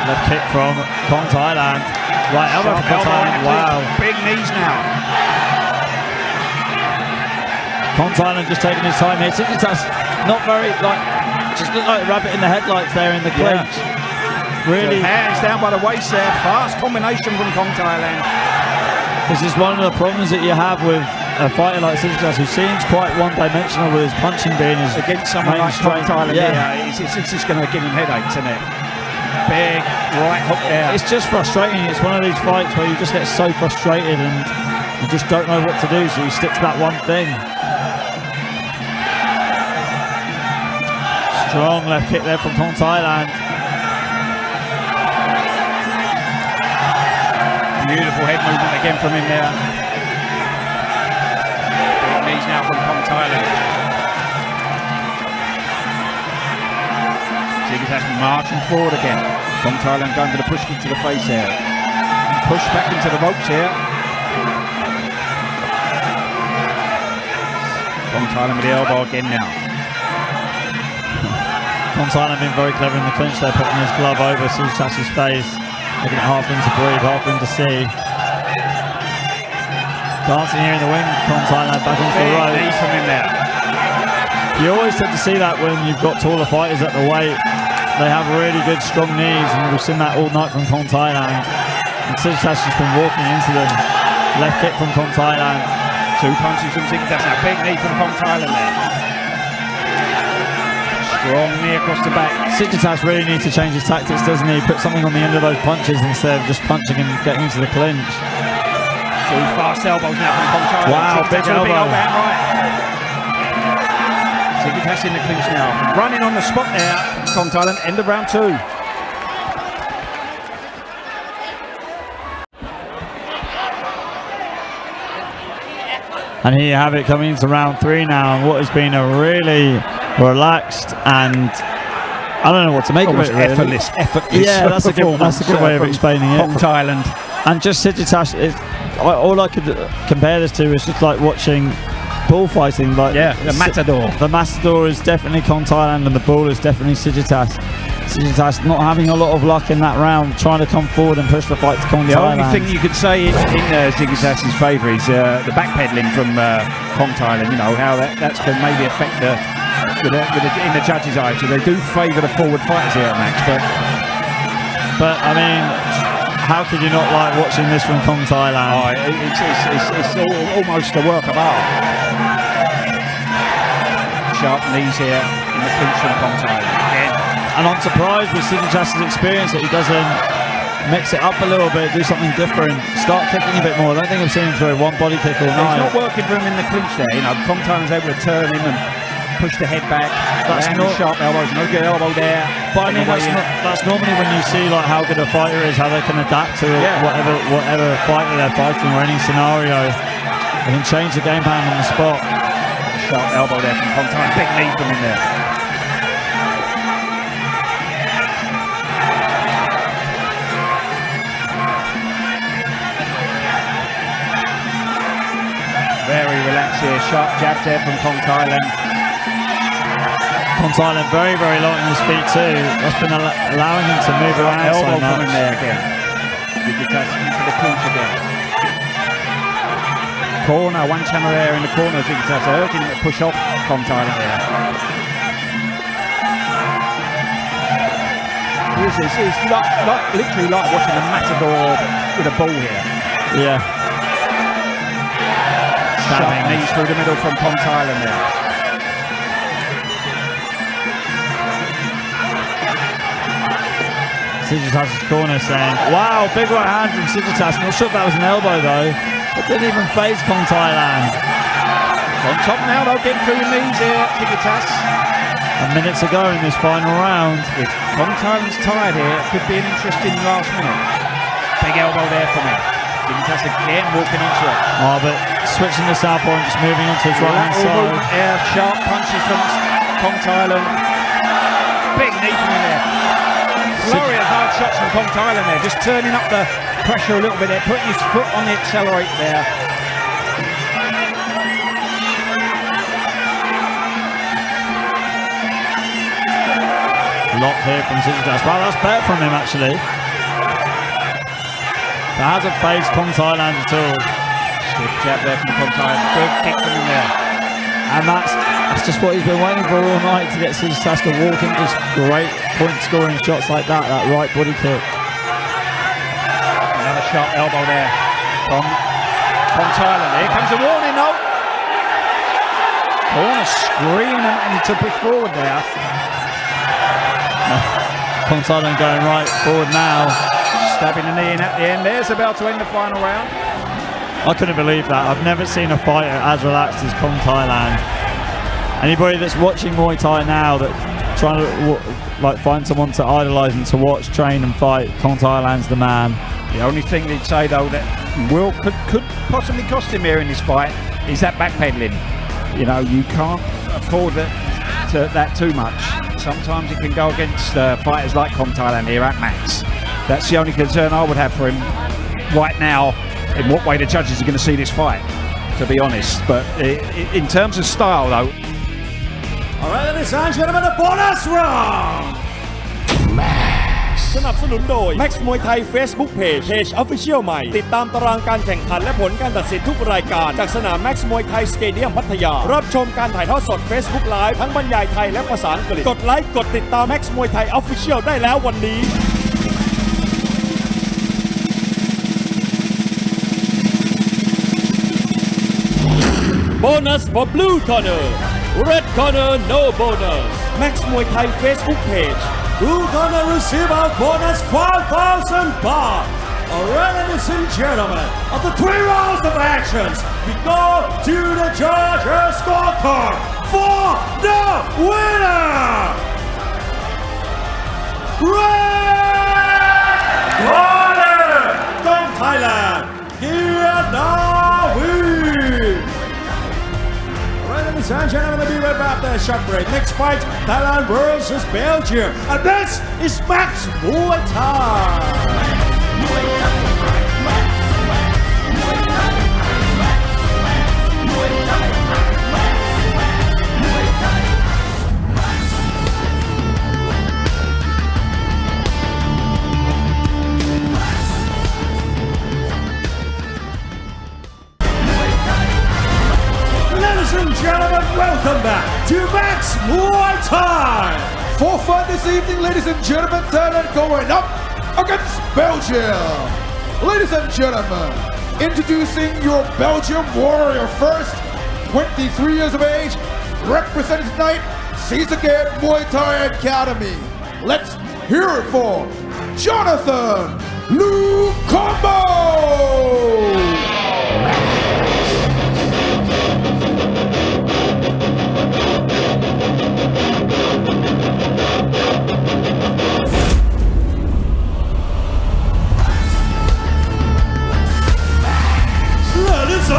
Left kick from Kong Thailand. Right elbow from Kong Thailand. Wow. Big knees now. Kong Thailand just taking his time here. SIGITAS not very, just looked like a rabbit in the headlights there in the clinch. Really. Hands down by the waist there. Fast combination from Kong Thailand. This is one of the problems that you have with a fighter like SIGITAS, who seems quite one-dimensional with his punching being his against someone like Kong Thailand. It's just going to give him headaches, isn't it? Big right hook there. It's just frustrating. It's one of these fights where you just get so frustrated and you just don't know what to do, so you stick to that one thing. Strong left kick there from Kong Thailand. Beautiful head movement again from him there. Big knees now from Kong Thailand. SIGITAS marching forward again. Kong Thailand going for the push kick to the face here. Push back into the ropes here. Kong Thailand with the elbow again now. Kong Thailand been very clever in the clinch there, putting his glove over SIGITAS' face. Making it half in to breathe, half in to see. Dancing here in the wing, Kong Thailand back onto the ropes. Knee from him there. You always tend to see that when you've got taller fighters at the weight. They have really good, strong knees, and we've seen that all night from Kong Thailand. And SIGITAS has been walking into them. Left kick from Kong Thailand. Two punches from SIGITAS now. Big knee from Kong Thailand there. Strong knee across the back. SIGITAS really needs to change his tactics, doesn't he? Put something on the end of those punches instead of just punching and getting into the clinch. Two fast elbows now from Kong Thailand. Wow, big elbow. Right. SIGITAS in the clinch now. Running on the spot there. Kong Thailand, end of round two. And here you have it, coming into round three now, and what has been a really relaxed and I don't know what to make of it. Really. Effortless. Yeah, that's a good way of explaining it. Kong Thailand. And just SIGITAS, all I could compare this to is just like watching bullfighting. Like the Matador. The Matador is definitely Kong Thailand, and the bull is definitely SIGITAS. SIGITAS not having a lot of luck in that round, trying to come forward and push the fight to Kong Thailand. The only thing you could say in SIGITAS' favour is the backpedaling from Kong Thailand. You know how that's going to maybe affect in the judges' eyes. So they do favour the forward fighters here, Max. But I mean, how could you not like watching this from Kong Thailand? It's almost a work of art. Sharp knees here in the clinch from Kong Thailand again. And I'm surprised with SIGITAS' experience that he doesn't mix it up a little bit, do something different, start kicking a bit more. I don't think I've seen him throw one body kick all night. It's not working for him in the clinch there. You know, Kong Thailand's able to turn him and push the head back. That's not sharp elbows, no good elbow there. But I mean, that's normally when you see like how good a fighter is, how they can adapt to whatever fighter they're fighting or any scenario. They can change the game plan on the spot. Sharp elbow there from Kong Thailand. Big knee from him there. Very relaxed here. Sharp jab there from Kong Thailand. Kong Thailand very, very light on his feet too. That's been allowing him to move around so Elbow much. from him there again. Sigitas into the clinch again. Corner, one channel there in the corner of Sigitas, urging him to push off Kong Thailand there. It's literally like watching a matador with a ball here. Yeah. Sharp knees through the middle from Kong Thailand there. Sigitas' corner saying, wow, big right hand from Sigitas. Not sure if that was an elbow though. It didn't even phase Kong Thailand. On top now though, getting through your knees here, Sigitas. And minutes ago in this final round. If Kong Thailand's tired here, it could be an interesting last minute. Big elbow there from him. Sigitas again walking into it. Oh, but switching to southpaw and just moving onto his right hand side. Yeah, sharp punches from Kong Thailand. Big knee from him there. Flurry of hard shots from Kong Thailand there, just turning up the pressure a little bit there, putting his foot on the accelerator there. Lock here from Sigitas. Wow, that's better from him actually. That hasn't phased Kong Thailand at all. Good jab there from Kong Thailand, good kick from him there. And that's just what he's been waiting for all night, to get Sigitas to walk into just great point scoring shots like that right body kick. Another sharp elbow there from Kong Thailand. Here comes the warning though. Corner screaming and to push forward there. Kong Thailand going right forward now. Stabbing the knee in at the end. There's about to end the final round. I couldn't believe that. I've never seen a fighter as relaxed as Kong Thailand. Anybody that's watching Muay Thai now, that trying to like find someone to idolise and to watch, train and fight, Kong Thailand's the man. The only thing they'd say though that could possibly cost him here in this fight is that backpedaling. You know, you can't afford that too much. Sometimes it can go against fighters like Kong Thailand here at max. That's the only concern I would have for him right now, in what way the judges are going to see this fight, to be honest. But in terms of style though. Alright, ladies and gentlemen, the bonus round! สนับสนุนโดย Max มวยไทย Facebook Page Official ใหม่ติดตามตารางการแข่งขันและผลการตัดสินทุกรายการจากสนาม Max มวยไทยสเตเดียมพัทยารับชมการถ่ายทอดสด Facebook Live ทั้งบรรยายไทยและภาษาอังกฤษกดไลค์กดติดตาม Max มวยไทย Official ได้แล้ววันนี้ Bonus for blue corner, red corner no bonus. Max มวยไทย Facebook Page. Blue corner receive a bonus 5,000 baht. Alright, ladies and gentlemen, after 3 rounds of actions, we go to the judges' scorecard for the winner. Red corner, from Thailand, KAITNAVY. Ladies and gentlemen, we'll be right back after a short break. Next fight, Thailand versus Belgium. And this is Max Muay Thai. Ladies and gentlemen, welcome back to Max Muay Thai. For fun this evening, ladies and gentlemen, Thailand going up against Belgium. Ladies and gentlemen, introducing your Belgium warrior first, 23 years of age, representing tonight, Sigitas Muay Thai Academy. Let's hear it for Jonathan LUKOMBO! Ladies and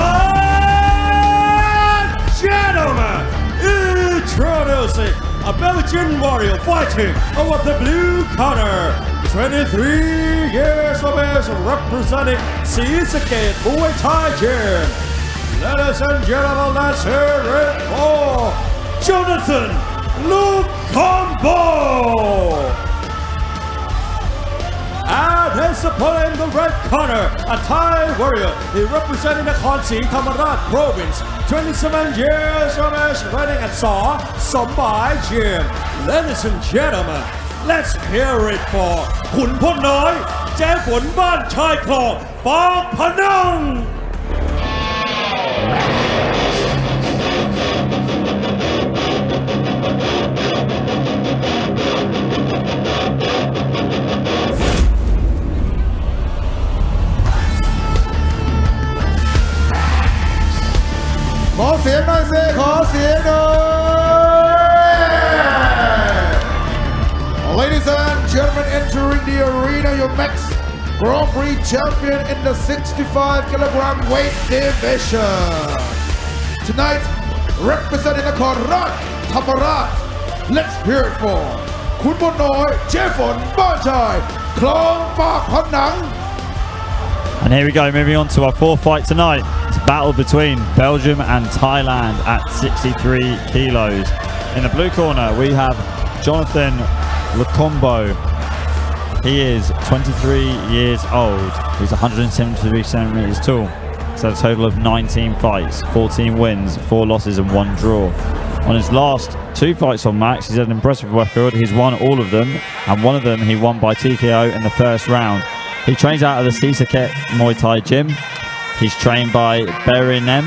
gentlemen, introducing a Belgian warrior fighting over the blue corner. 23 years of age, representing SIGITAS Muay Thai Gym. Ladies and gentlemen, let's hear it for Jonathan LUKOMBO. And his opponent in the red corner, a Thai warrior. He representing the Khonsi Thammarat province. 27 years of age, training at SOR.SOR.TOIPADRIW Gym. Ladies and gentlemen, let's hear it for ขุนพลน้อยแจ้ฝนบ้านชายคลองปากพนัง ขอเสียงหน่อยสิขอเสียงหน่อย Ladies and gentlemen, entering the arena, your next Grand Prix champion in the 65-kilogram weight division. Tonight, representing the Thailand, Thamarat. Let's hear it for ขุนพลน้อยเจฟอนบ้านชายคลองปากพนัง And here we go, moving on to our fourth fight tonight. It's a battle between Belgium and Thailand at 63 kilos. In the blue corner, we have Jonathan LUKOMBO. He is 23 years old. He's 173 centimeters tall. So a total of 19 fights, 14 wins, 4 losses and 1 draw. On his last 2 fights on Max, he's had an impressive record. He's won all of them, and one of them he won by TKO in the first round. He trains out of the SITTHONGPOND Muay Thai gym. He's trained by Parnell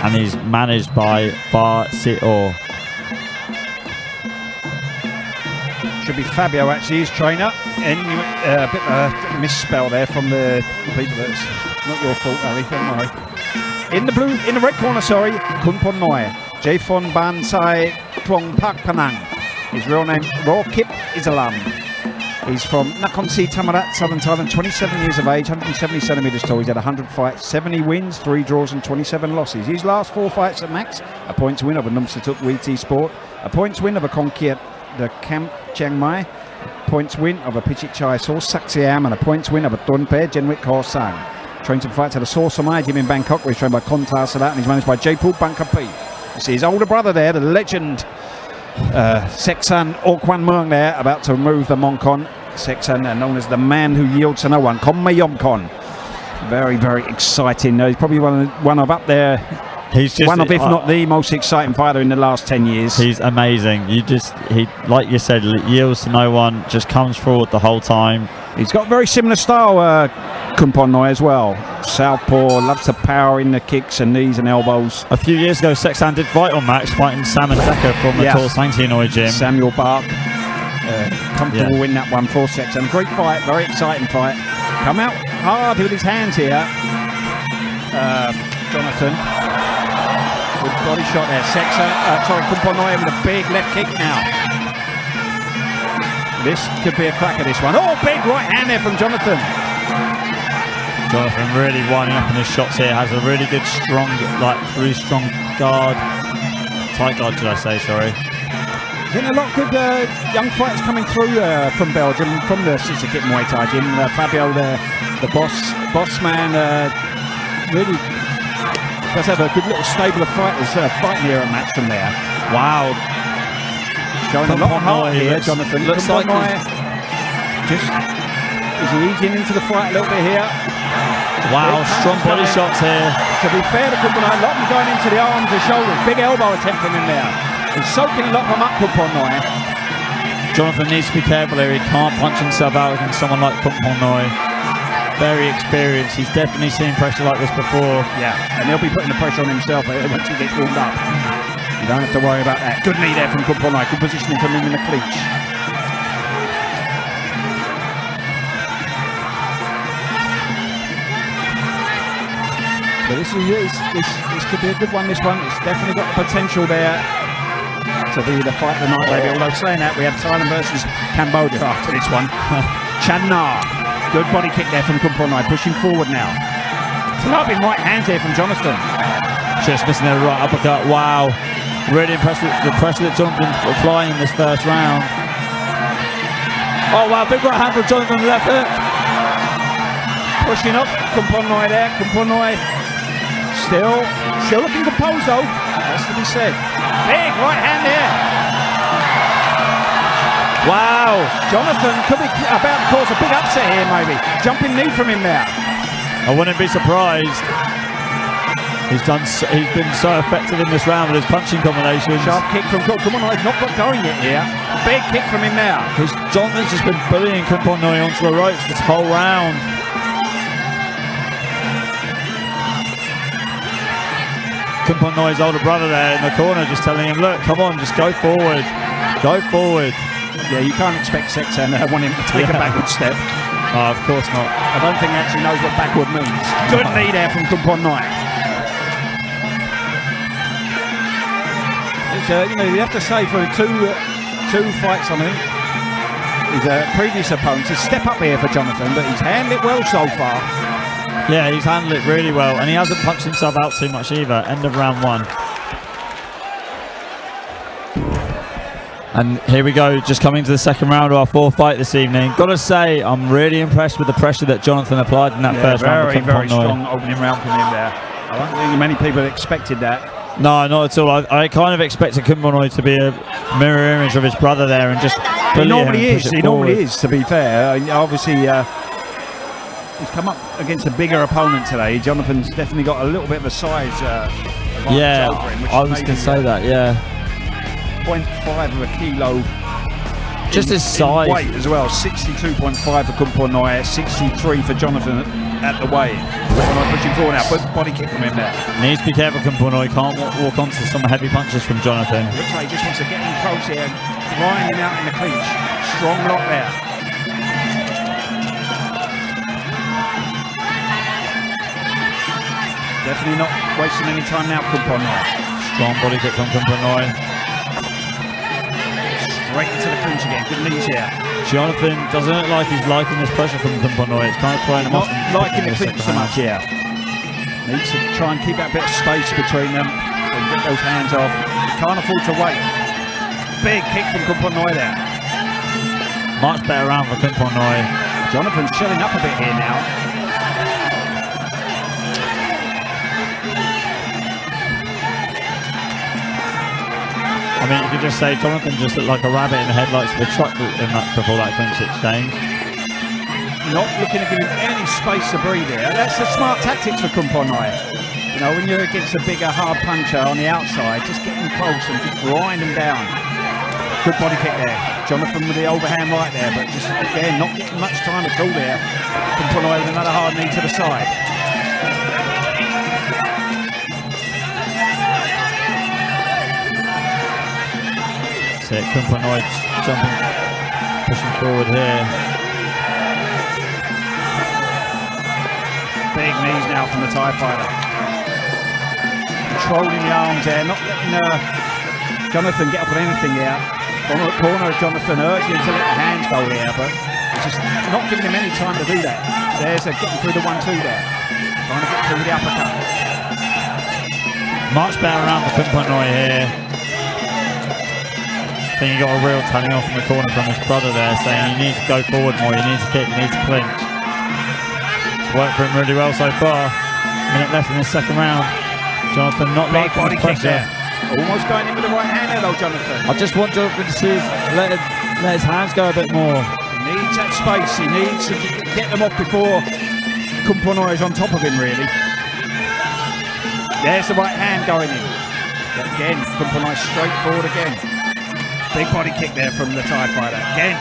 and he's managed by SOR.SOR. Should be Fabio actually, his trainer. And a bit of a misspell there from the people. That's not your fault, Ali. Don't worry. In the red corner, sorry, Kunpon Noi, JAYFONBANSAYKONGPAKPANANG. His real name, Kip Isalam. He's from Nakhon Si Thammarat, southern Thailand, 27 years of age, 170 centimeters tall. He's had 100 fights, 70 wins, 3 draws and 27 losses. His last 4 fights at Max, a points win over Numsatuk WT Sport, a points win over Konkiat the Camp Chiang Mai, a points win over Pichit Chai Saw Saksiam, and a points win over Dwon Pe Jenwit Khor Sang. Trained some fights at a SOR.SOR.TOIPADRIW Gym in Bangkok, where he's trained by Kontar Sadat, and he's managed by JAYFONBANSAYKONGPAKPANANG. You see his older brother there, the legend Seksan Orkwan Muang there, about to remove the Monkon. Seksan, known as the man who yields to no one, Kon Mayom Kon. Very, very exciting. He's probably one of up there. He's just one of, if not the most exciting fighter in the last 10 years. He's amazing. He, like you said, yields to no one, just comes forward the whole time. He's got a very similar style, Kunpon Noi as well. Southpaw, loves to power in the kicks and knees and elbows. A few years ago, Seksan did fight on Max, fighting Sam and Decker from the Tor Sangtinoi gym. Samuel Bark. Comfortable win that one for Seksan. Great fight, very exciting fight. Come out hard with his hands here. Jonathan. Good body shot there. Seksan, Kunpon Noi with a big left kick now. This could be a cracker, this one. Oh, big right hand there from Jonathan. Jonathan really winding up in his shots here. Has a really good, strong, really strong guard. Tight guard, should I say, sorry. Getting a lot of good young fighters coming through from Belgium, from the SITTHONGPOND Muay Thai gym. Fabio, the boss man, really does have a good little stable of fighters fighting here at Max from there. Wow. Showing a lot of heart here, Jonathan. Looks like just is he easing into the fight a little bit here? Wow, strong body shots here. To be fair to Kunpon Noi, a lot of them going into the arms and shoulders. Big elbow attempt from him there. He's soaking a lot from up Kunpon Noi. Jonathan needs to be careful here. He can't punch himself out against someone like Kunpon Noi. Very experienced. He's definitely seen pressure like this before. Yeah, and he'll be putting the pressure on himself once he gets warmed up. You don't have to worry about that. Good knee there from Kunpon Noi. Good positioning from him in the clinch. But this could be a good one, this one. It's definitely got the potential there to be the fight of the night, maybe. Although saying that, we have Thailand versus Cambodia after this one. Channa, good body kick there from Kumponai, pushing forward now. Slapping right hands here from Jonathan. Just missing the right uppercut. Wow. Really impressed with the pressure that Jonathan's applying in this first round. Oh wow, big right hand from Jonathan, left hook. Pushing up, Kumponai there. Kumponai still looking composed though. Has to be said. Big right hand there. Wow, Jonathan could be about to cause a big upset here maybe. Jumping knee from him there. I wouldn't be surprised. He's been so effective in this round with his punching combinations. Sharp kick from Kumponai, not got going yet here. Big kick from him now. Because Jonathan's just been bullying Kumponai onto the ropes this whole round. Kumponai's older brother there in the corner just telling him, look, come on, just go forward. Go forward. Yeah, you can't expect Sexton to want him to take a backward step. Oh, of course not. I don't think he actually knows what backward means. Good knee there from Kumponai. You know, you have to say for two fights on him, his previous opponents, a step up here for Jonathan, but he's handled it well so far. Yeah, he's handled it really well, and he hasn't punched himself out too much either. End of round one. And here we go, just coming to the second round of our fourth fight this evening. Gotta say, I'm really impressed with the pressure that Jonathan applied in that first round. Very strong opening round from him there. I don't think many people expected that. No, not at all. I kind of expected Kumponai to be a mirror image of his brother there and just He normally is, to be fair. Obviously, he's come up against a bigger opponent today. Jonathan's definitely got a little bit of a size yeah, over him, which I was going to say that, yeah. 0.5 of a kilo. Just his size. Weight as well, 62.5 for Kumponai, 63 for Jonathan at the weigh. Kumponai pushing forward now, but body kick from him there. Needs to be careful, Kumponai. Can't walk onto some heavy punches from Jonathan. Looks like he just wants to get in close here, grinding out in the clinch. Strong lock there. Definitely not wasting any time now, Kumponai. Strong body kick from Kumponai. Straight into the clinch again, good knees here. Jonathan doesn't look like he's liking this pressure from Kumponai. It's kind of throwing him off. Not liking the clinch so much here. Needs to try and keep that bit of space between them and get those hands off. Can't afford to wait. Big kick from Kumponai there. Much better round for Kumponai. Jonathan's shutting up a bit here now. I mean, you could just say Jonathan just looked like a rabbit in the headlights of the truck before that clinch exchange. Not looking to give him any space to breathe here. That's the smart tactics for Kumponai. You know, when you're against a bigger, hard puncher on the outside, just get him close and just grind him down. Good body kick there. Jonathan with the overhand right there, but just, again, not getting much time at all there. Kumponai with another hard knee to the side. That's it, Kumponai jumping, pushing forward here. Big knees now from the Thai fighter. Controlling the arms there, not letting Jonathan get up on anything here. Corner of Jonathan urging to let the hands go there, but just not giving him any time to do that. There's getting through the 1-2 there. Trying to get through the uppercut. Much better round for Kumponai here. I think he got a real telling off in the corner from his brother there, saying you need to go forward more, you need to kick, you need to clinch. It's worked for him really well so far. Minute left in the second round. Jonathan not liking the pressure. Almost going in with the right hand there though, Jonathan. I just want Jonathan to see let his hands go a bit more. He needs that space, he needs to get them off before Kumponai is on top of him really. There's the right hand going in. But again, Kumponai straight forward again. Big body kick there from the Thai fighter. Again.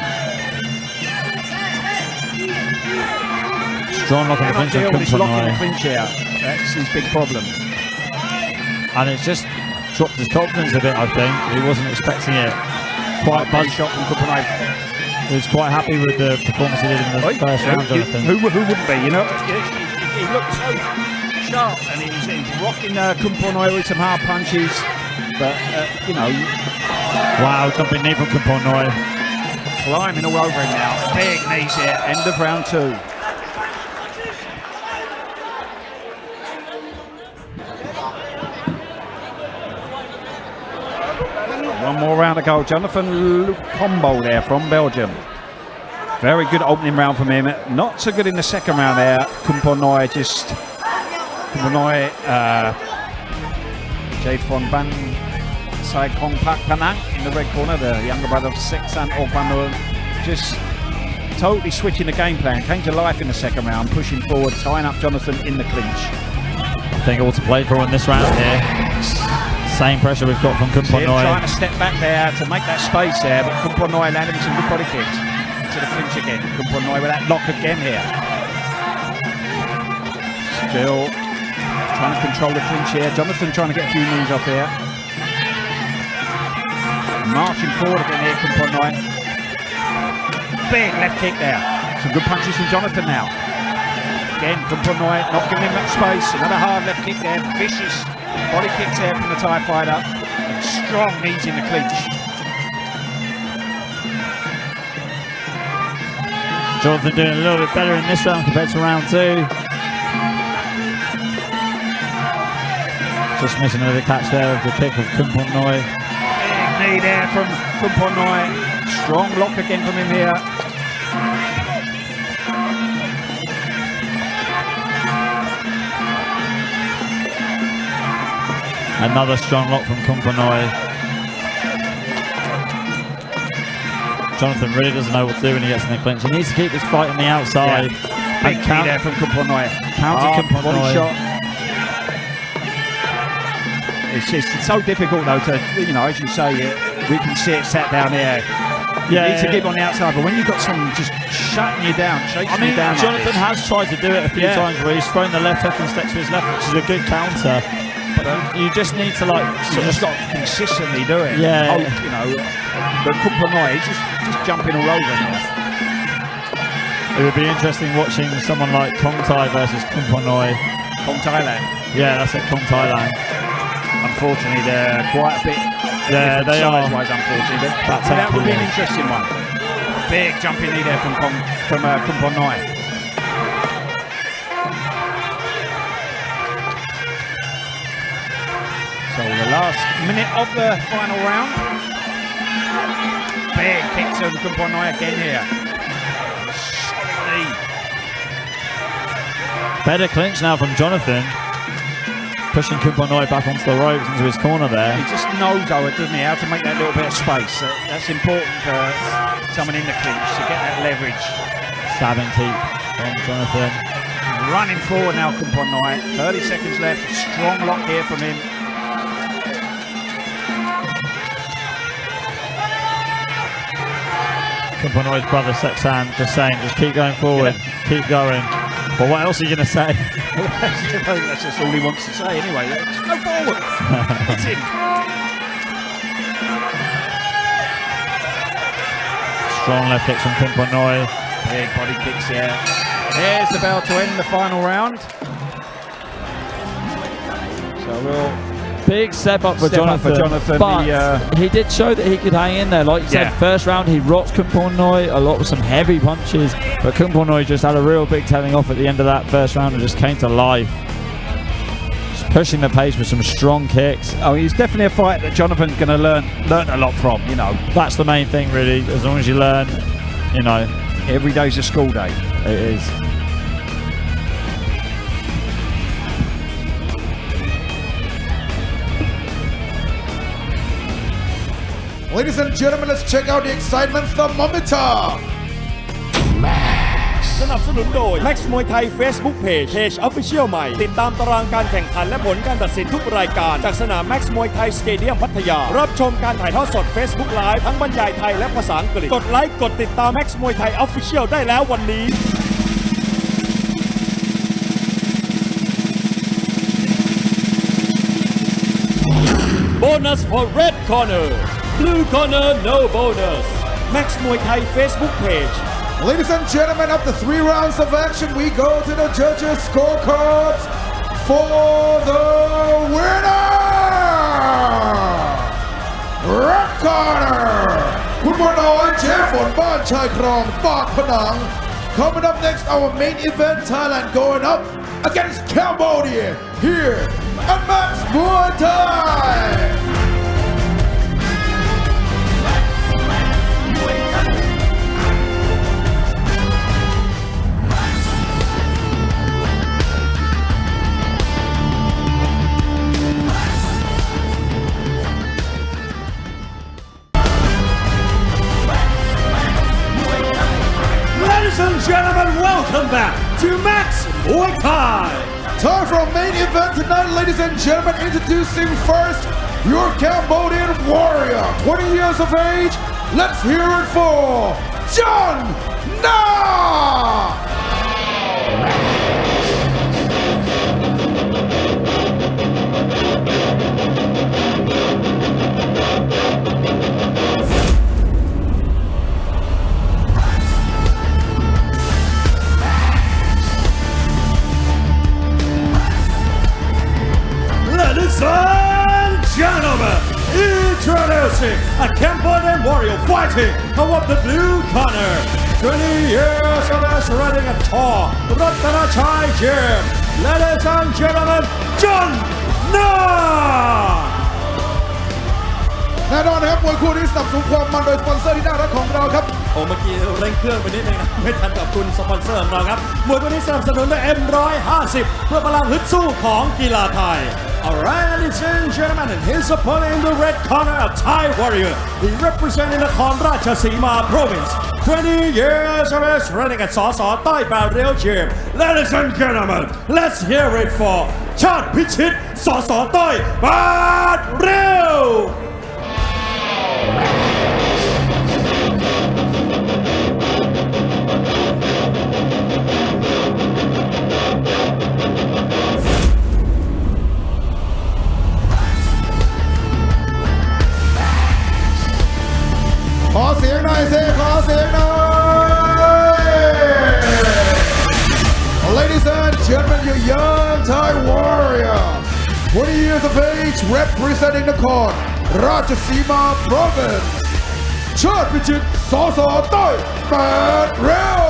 Strong lock on the clinch from Kumponai. Clinch here. That's his big problem. And it's just dropped his confidence a bit, I think. He wasn't expecting it. Quite buzz shot from Kumponai. He was quite happy with the performance he did in the first round, Jonathan. Who wouldn't be, you know? He looked so sharp, and he's rocking Kumpornoi with some hard punches. But, you know... Wow, jumping knee from Kumpornoi. Climbing all over him now. Big knees here. End of round 2. One more round to go. Jonathan LUKOMBO there from Belgium. Very good opening round from him. Not so good in the second round there. Kumpornoi JAYFONBANSAYKONGPAKPANANG in the red corner. The younger brother of SITMONCHAI just totally switching the game plan. Came to life in the second round, pushing forward, tying up Jonathan in the clinch. I think all to play for in this round here. Same pressure we've got from Kumpornoi. Trying to step back there to make that space there, but Kumpornoi landing some good body kicks. To the clinch again. Kumpornoi with that lock again here. Still trying to control the clinch here. Jonathan trying to get a few knees off here. Marching forward again here, Kumpornoi. Big left kick there. Some good punches from Jonathan now. Again, Kumpornoi not giving him much space. Another hard left kick there. Vicious body kicks there from the Thai fighter. And strong knees in the clinch. Jonathan doing a little bit better in this round compared to round 2. Just missing another catch there of the kick of Kumpornoi. Big knee there from Kumpornoi. Strong lock again from him here. Another strong lock from Kumpornoi. Jonathan really doesn't know what to do when he gets in the clinch. He needs to keep his fight on the outside. Yeah. Big knee there from Kumpornoi. Counter Kumpornoi. Body shot. It's just so difficult though to, you know, as you say, we can see it sat down here. You need to keep on the outside, but when you've got someone just shutting you down, chasing you down. Jonathan has tried to do it a few times where he's thrown the left hook and steps to his left, which is a good counter. But you just need to just got to consistently do it. Yeah. You know, but Kumpornoi is just jumping all over now. It would be interesting watching someone like Kong Thai versus Kumpornoi. Kong Thailand. Yeah, that's it, Kong Thailand. Unfortunately, they're quite a bit. Yeah, they are. Size-wise, unfortunately, but that would be an interesting one. Big jumping knee there from Kumpornoi. So the last minute of the final round. Big kicks from Kumpornoi again here. Better clinch now from Jonathan. Pushing Kumpornoi back onto the ropes into his corner there. He just knows, though, doesn't he, how to make that little bit of space. That's important for someone in the clinch to get that leverage. Stabbing teep from Jonathan. Running forward now, Kumpornoi. 30 seconds left. Strong lock here from him. Kumpornoi's brother Seksan just saying, just keep going forward, keep going. But what else are you going to say? That's just all he wants to say anyway. Just go forward. It's him. Strong left kicks from Kumpornoi. Big body kicks here. There's the bell to end the final round. So we'll... Big step up for Jonathan. But he did show that he could hang in there. Like you said, first round he rocked Kumpornoi a lot with some heavy punches, but Kumpornoi just had a real big telling off at the end of that first round and just came to life. Just pushing the pace with some strong kicks. Oh, he's definitely a fight that Jonathan's going to learn a lot from, you know. That's the main thing, really. As long as you learn, you know. Every day's a school day. It is. Ladies and gentlemen, let's check out the excitement thermometer. สนับสนุนโดย Max Muay Thai Facebook Page Official ใหม่ติดตามตารางการแข่งขันและผลการตัดสินทุกรายการจากสนาม Max Muay Thai Stadium พัทยารับชมการถ่ายทอดสด Facebook Live ทั้งบรรยายไทยและภาษาอังกฤษกดไลค์กดติดตาม Max Muay Thai Official ได้แล้ววันนี้ Bonus for Red Corner Blue Corner no bonus Max Muay Thai Facebook Page Ladies and gentlemen, after 3 rounds of action, we go to the judges' scorecards. for the winner, Red Corner, คุณบัวน้อยเจฝนบ้านชายครองปากผนัง Coming up next, our main event, Thailand going up against Cambodia here at Max Muay Thai. Ladies and gentlemen, welcome back to Max Muay Thai. Time for our main event tonight, ladies and gentlemen. Introducing first your Cambodian warrior, 20 years of age. Let's hear it for John Na! Ladies and gentlemen, introducing a Cambodian warrior fighting above the blue corner. 20 years of age, riding a tall SOR.SOR.TOIPADRIW gym. Ladies and gentlemen, John Na! แน่นอนนะครับมวยคู่นี้สนับสนุนความมันโดยสปอนเซอร์ที่น่ารักของเราครับ โอ้เมื่อกี้เร่งเครื่องไปนิดนึงนะไม่ทันกับคุณสปอนเซอร์ของเราครับมวยคู่นี้สนับสนุนโดย M150 เพื่อพลังฮึดสู้ของกีฬาไทย Alright, ladies and gentlemen, and his opponent in the red corner, a Thai warrior. He representing the Rajasima province. 20 years of age, running at SOR.SOR.TOIPADRIW gym. Ladies and gentlemen, let's hear it for Chad Pichit SOR.SOR.TOIPADRIW. Ladies and gentlemen, your young Thai warrior, 20 years of age, representing the Rajasima province. Chad Pichit SOR.SOR.TOIPADRIW.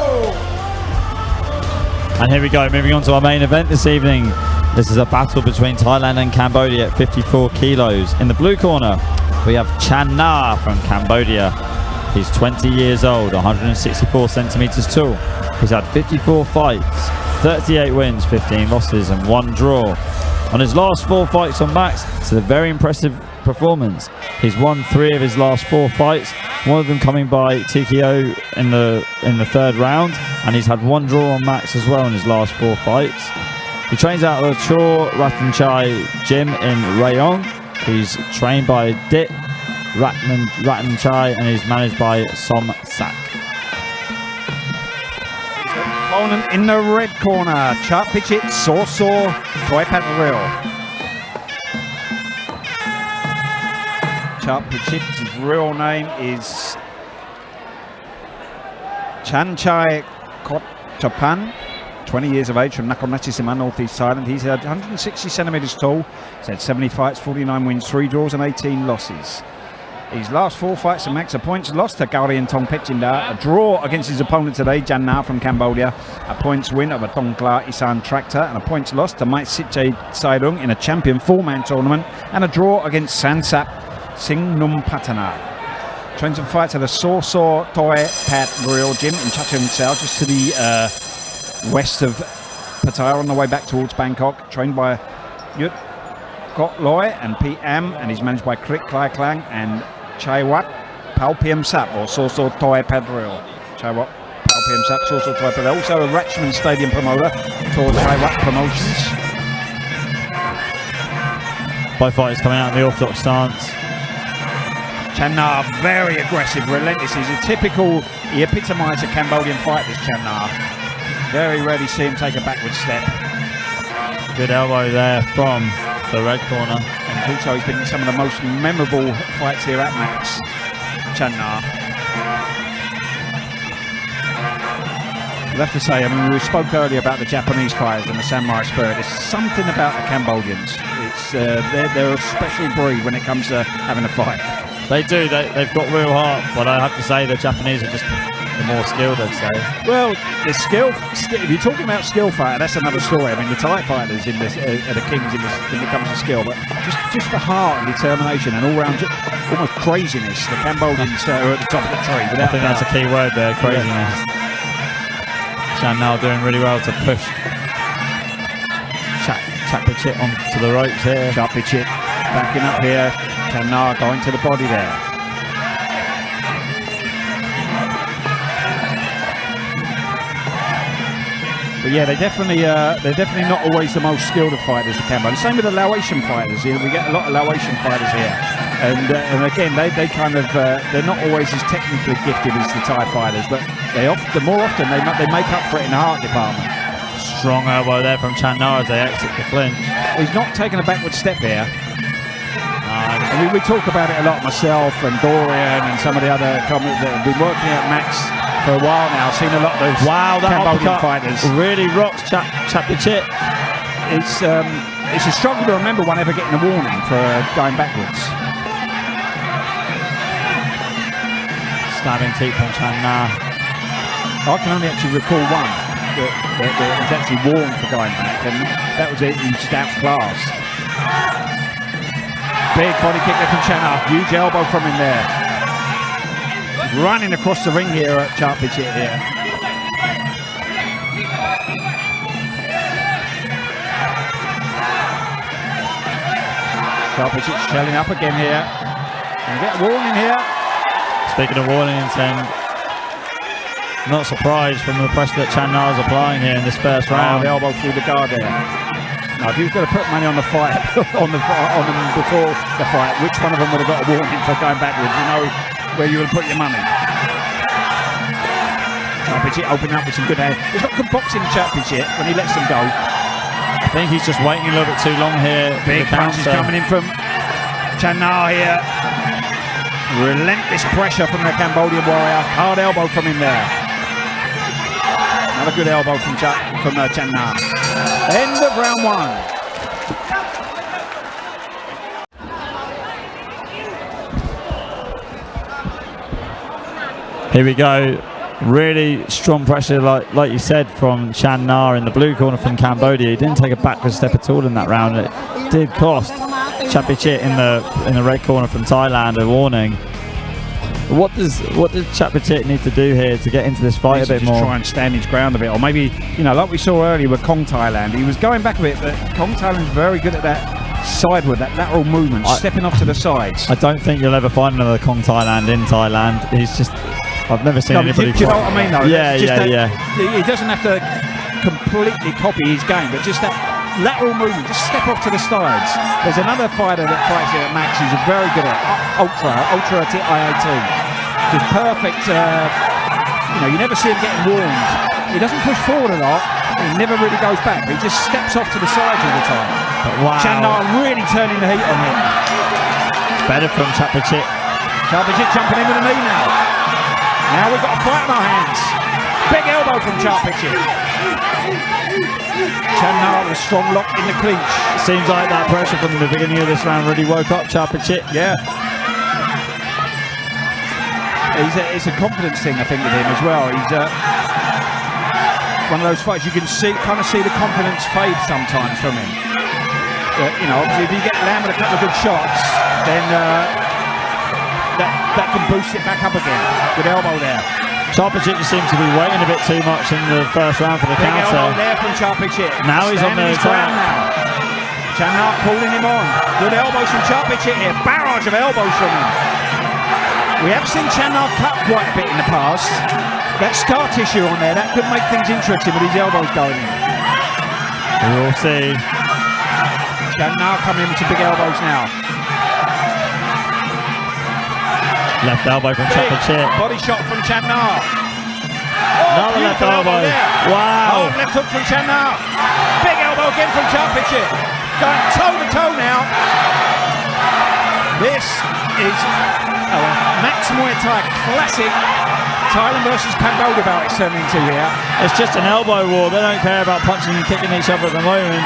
And here we go, moving on to our main event this evening. This is a battle between Thailand and Cambodia at 54 kilos. In the blue corner, we have Chan Na from Cambodia. He's 20 years old, 164 centimeters tall. He's had 54 fights, 38 wins, 15 losses and 1 draw. On his last 4 fights on Max, it's a very impressive performance. He's won 3 of his last 4 fights, one of them coming by TKO in the 3rd round, and he's had 1 draw on Max as well in his last 4 fights. He trains out of the SOR.SOR.TOIPADRIW gym in Rayong. He's trained by Dit Ratnamchai and he's managed by Som Sak. Opponent in the red corner, Chad Pichit SOR.SOR.TOIPADRIW. Chad Pichit's real name is Chanchai Kotchapan, 20 years of age from Nakhon Ratchasima, northeast Thailand. He's had 160 centimeters tall. He's had 70 fights, 49 wins, 3 draws and 18 losses. His last 4 fights at Max are points lost to Gaurian Tongpechinda, a draw against his opponent today, Jan Na from Cambodia, a points win of a Tongkla Isan Tractor, and a points lost to Mike Sitjay Sairung in a champion 4-man tournament, and a draw against Sansap Sing Num Patana. Trains and fights at the SOR.SOR.TOIPADRIW gym in Chatham Sao, just to the west of Pattaya on the way back towards Bangkok. Trained by Yut Kok Loy and PM, and he's managed by Krik Klai Klang and Chai Wat Pao PM Sap or SOR.SOR.TOIPADRIW. Chai Wat Pao PM Sap, SOR.SOR.TOIPADRIW. Also a Ratchman Stadium promoter for Chai Wat Promotions. Both fighters coming out in the orthodox stance. Chan Na, very aggressive, relentless. He's a typical, he epitomises a Cambodian fight, this Chan Na. Very rarely see him take a backward step. Good elbow there from the red corner. And also he's been in some of the most memorable fights here at Max, Chan Na. I'd have to say, I mean, we spoke earlier about the Japanese fighters and the samurai spirit. There's something about the Cambodians. It's they're a special breed when it comes to having a fight. They do. They've got real heart, but I have to say the Japanese are just the more skilled, I'd say. Well, the skill. If you're talking about skill fighter, that's another story. I mean, the Thai fighters in this are the kings in this when it comes to skill, but just the heart and determination and all round almost craziness. The Cambodians are at the top of the tree. I think that's a key word there, craziness. Chan now doing really well to push Chappichit onto the ropes here. Chappichit backing up here. Chan Na going to the body there. But yeah, they're definitely not always the most skilled of fighters, the Cambo. Same with the Laotian fighters. You know, we get a lot of Laotian fighters here, and again, they kind of they're not always as technically gifted as the Thai fighters, but more often they make up for it in the heart department. Strong elbow there from Chan Na as they exit the clinch. He's not taking a backward step here. And we talk about it a lot, myself and Dorian and some of the other commentators that have been working at Max for a while now. Seen a lot of those Cambodian fighters. Really rocks Chappichit. It's a struggle to remember one ever getting a warning for going backwards. Stabbing teeth from Chan Na. I can only actually recall one that was actually warned for going back, and that was it. He was just outclassed. Big body kick there from Chan Na. Huge elbow from him there. Running across the ring here at Chappichit here. Chappichit shelling up again here. And get a warning here. Speaking of warnings, then not surprised from the pressure that Chan Na is applying here in this first round. The elbow through the guard there. Now, if he was going to put money on the fight, on them before the fight, which one of them would have got a warning for going backwards? You know where you would put your money. Chappichit opening up with some good hands. He's got good boxing, Chappichit, when he lets them go. I think he's just waiting a little bit too long here. Big punches coming in from Chan Na here. Relentless pressure from the Cambodian warrior. Hard elbow from him there. Another good elbow from Chan Na. End of round one. Here we go. Really strong pressure, like you said, from Chan Na in the blue corner from Cambodia. He didn't take a backward step at all in that round. It did cost Chappichit in the red corner from Thailand a warning. What does Chappichit need to do here to get into this fight a bit more? Try and stand his ground a bit, or maybe, you know, like we saw earlier with Kong Thailand, he was going back a bit, but Kong Thailand's very good at that sideward, that lateral movement, stepping off to the sides. I don't think you'll ever find another Kong Thailand in Thailand. He's just, I've never seen anybody. Do you know what I mean, though? Yeah. He doesn't have to completely copy his game, but just that lateral movement, just step off to the sides. There's another fighter that fights here at Max who's very good at Ultra IAT. Just perfect, you know, you never see him getting warned. He doesn't push forward a lot, he never really goes back, but he just steps off to the sides all the time. But wow. Chan Na really turning the heat on him. Better from Chappichit. Chappichit jumping in with a knee now. Now we've got a fight in our hands. Big elbow from Chappichit. Chan Na with a strong lock in the clinch. Seems like that pressure from the beginning of this round really woke up Chappichit. Yeah. It's a confidence thing, I think, with him as well. He's one of those fights you can kind of see the confidence fade sometimes from him. You know, obviously, if you get landed a couple of good shots, then that can boost it back up again. Good elbow there. Chappichit just seems to be waiting a bit too much in the first round for the Big counter. elbow there from Chappichit. Now he's on the ground now. Chan Na pulling him on. Good elbows from Chappichit here. Barrage of elbows from him. We have seen Chan Na cut quite a bit in the past. That scar tissue on there, that could make things interesting with his elbows going in. We'll see. Chan Na coming in with some big elbows now. Left elbow from Chappichit. Body shot from Chan Na. Another left elbow. Wow. Left hook from Chan Na. Big elbow again from Chappichit. Going toe to toe now. This is a Max Muay Thai classic Thailand versus Cambodia it's turning into here. It's just an elbow war. They don't care about punching and kicking each other at the moment.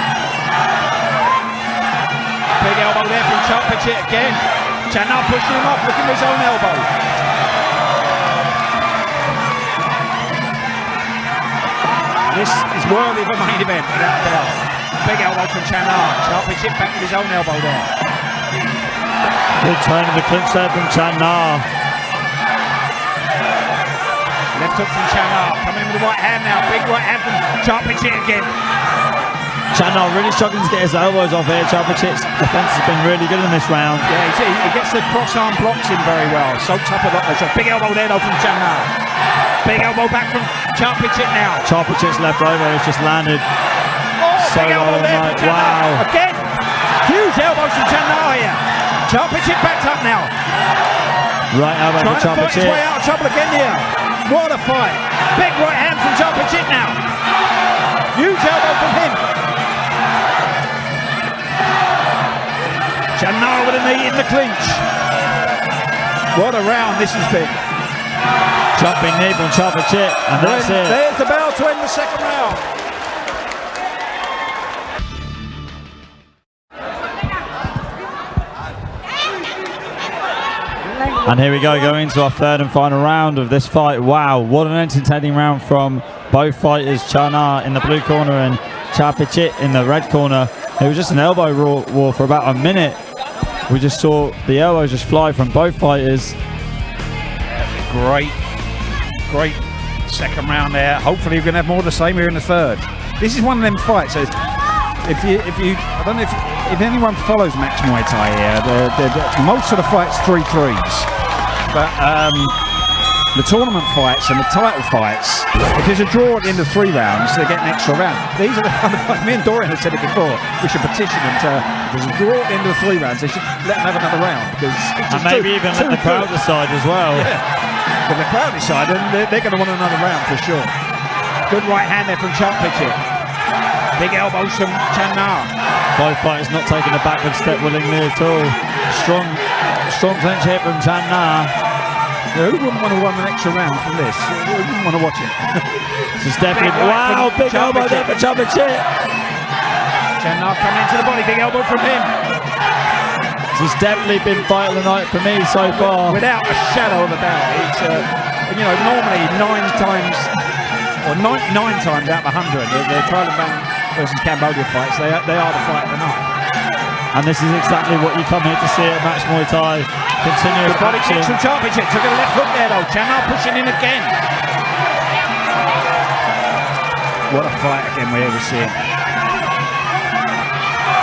Big elbow there from Chopachit again. Chan Na pushing him off, looking at his own elbow. This is worthy of a main event, without a doubt. Big elbow from Chan Na. Chopachit back with his own elbow there. Good turn of the clinch there from Chan Na. Left hook from Chan Na, coming in with the right hand now. Big right hand from Chopachit again. Chan Na really struggling to get his elbows off here. Chopachit's defense has been really good in this round. Yeah, he gets the cross-arm blocks in very well. Soaks up a lot of shots. Big elbow there though from Chan Na. Big elbow back from Chopachit now. Chopachit's left over has just landed so big elbow well there tonight. from Chan Na. Wow. Again, huge elbows from Chan Na here. Chopachit backed up now. Right elbow for Trying to fight his way Chopachit. out of trouble again here. What a fight. Big right hand from Chopachit now. Huge elbow from him. Chan Na with a knee in the clinch. What a round this has been. Jumping knee from Chopachit, and that's it. There's the bell to end the second round. And here we go, going into our third and final round of this fight. Wow, what an entertaining round from both fighters. Chan Na in the blue corner and Chopachit in the red corner. It was just an elbow war for about a minute. We just saw the elbows just fly from both fighters. Great second round there. Hopefully we're going to have more of the same here in the third. This is one of them fights. If you I don't know if anyone follows Max Muay Thai here, most of the fights 3-3s, but the tournament fights and the title fights, if there's a draw at the end of 3 rounds, they get an extra round. These are the kind of fights, me and Dorian have said it before, we should petition them to, if there's a draw at the end of 3 rounds, they should let them have another round, because it's And just maybe even let the crowd decide as well. If the crowd decide, then they're going to want another round for sure. Good right hand there from Chopachit. Big elbows from Chan Na. Both fighters not taking a backward step willingly at all. Strong clinch here from Chan Na. Who wouldn't want to run an extra round from this? Who wouldn't want to watch it? This is definitely, Big right wow, from big elbow there for Chopachit. Chan Na coming into the body, big elbow from him. This has definitely been fight of the night for me so far. Without a shadow of a doubt. It's, normally 9 times, or 99 times out of 100, the Thailand versus Cambodia fights, they are the fight of the night. And this is exactly what you come here to see at Max Muay Thai. Continuous Good body action. kicks from Chopachit. Took a left hook there though. Chan Na pushing in again. What a fight again we're seeing.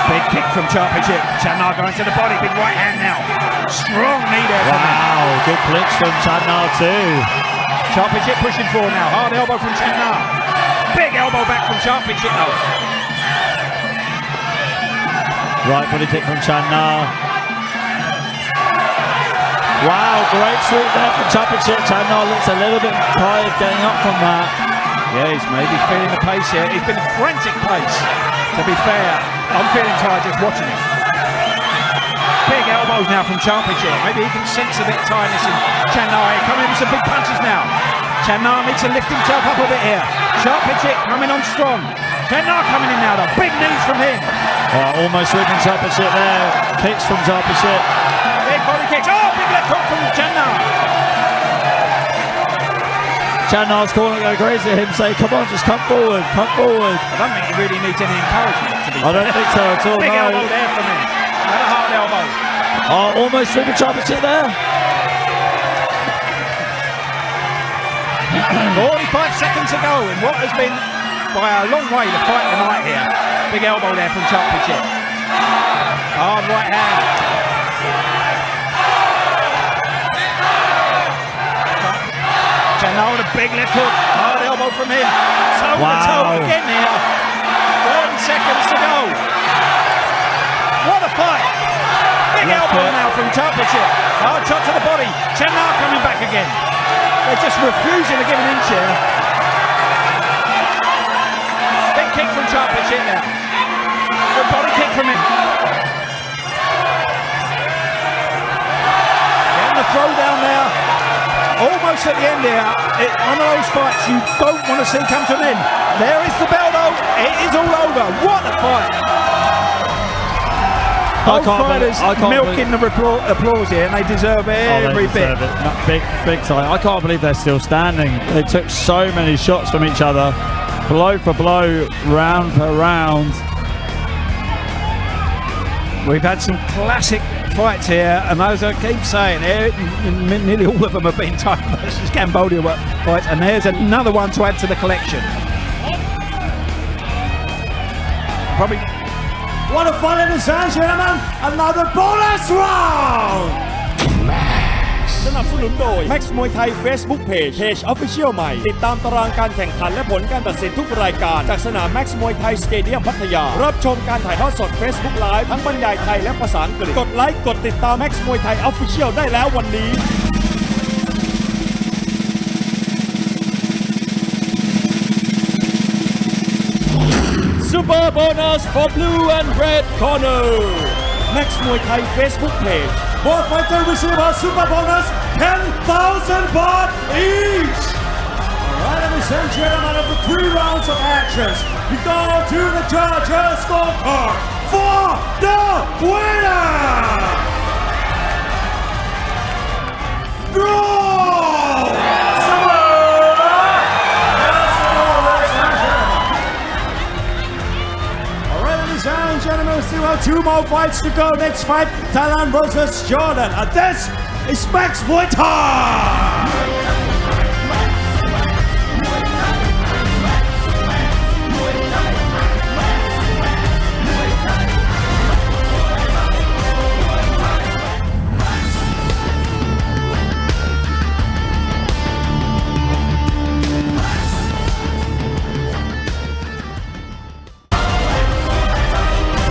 Big kick from Chopachit. Chan Na going to the body. Big right hand now. Strong knee there from him. Wow, good clinch from Chan Na too. Chopachit pushing forward now. Hard elbow from Chan Na. Big elbow back from Chopachit though. Right body kick from Chan Na. Wow, great sweep there from Chopachit. Chan Na looks a little bit tired getting up from that. Yeah, he's maybe feeling the pace here. He's been frantic pace. To be fair, I'm feeling tired just watching it. Big elbows now from Chopachit. Maybe he can sense a bit of tiredness in Chan Na. Coming in with some big punches now. Chan Na needs to lift himself up a bit here. Chopachit coming on strong. Chan Na coming in now though. Big knees from him. Almost sweeping Chopachit there. Kicks from Chopachit. Big body kicks. Oh, big left hook from Chan Na. Chan Na's calling go crazy at him, say, come on, just come forward, come forward. I don't think he really needs any encouragement, to be I don't think so at all, Big no. elbow there from him. Another hard elbow. Almost sweeping Chopachit there. 45 seconds to go in what has been, by a long way, the fight of the night here. Big elbow there from Chopachit. Hard right hand. Chan Na with a big left hook. Hard elbow from him. Toe to toe again here. 30 seconds to go. What a fight. Big elbow now from Chopachit. Hard shot to the body. Chan Na coming back again. They're just refusing to give an inch here. Big kick from Chopachit now. Good body kick from him. Getting the throw down there. Almost at the end here. One of those fights you don't want to see come to an end. There is the bell though. It is all over. What a fight. Both fighters milking the applause here, and they deserve every bit. Big time. I can't believe they're still standing. They took so many shots from each other, blow for blow, round per round. We've had some classic fights here, and as I keep saying, nearly all of them have been Thailand versus Cambodia fights, and there's another one to add to the collection. Probably. What a fun, ladies and gentlemen! Another bonus round! สนับสนุนโดย Max Muay Thai Facebook Page Official ใหม่ติดตามตารางการแข่งขันและผลการตัดสินทุกรายการจากสนาม Max Muay Thai Stadium พัทยารับชมการถ่ายทอดสด Facebook Live ทั้งบรรยายไทยและภาษาอังกฤษกดไลค์กดติดตาม Max Muay Thai Official ได้แล้ววันนี้ Super bonus for blue and red corner Max Muay Thai Facebook Page Both fighters receive a super bonus, 10,000 baht each. Alright, ladies and gentlemen, after 3 rounds of actions, we go to the judges' scorecard for the winner. Gentlemen, we still have 2 more fights to go. Next fight, Thailand versus Jordan. And this is Max Muay Thai.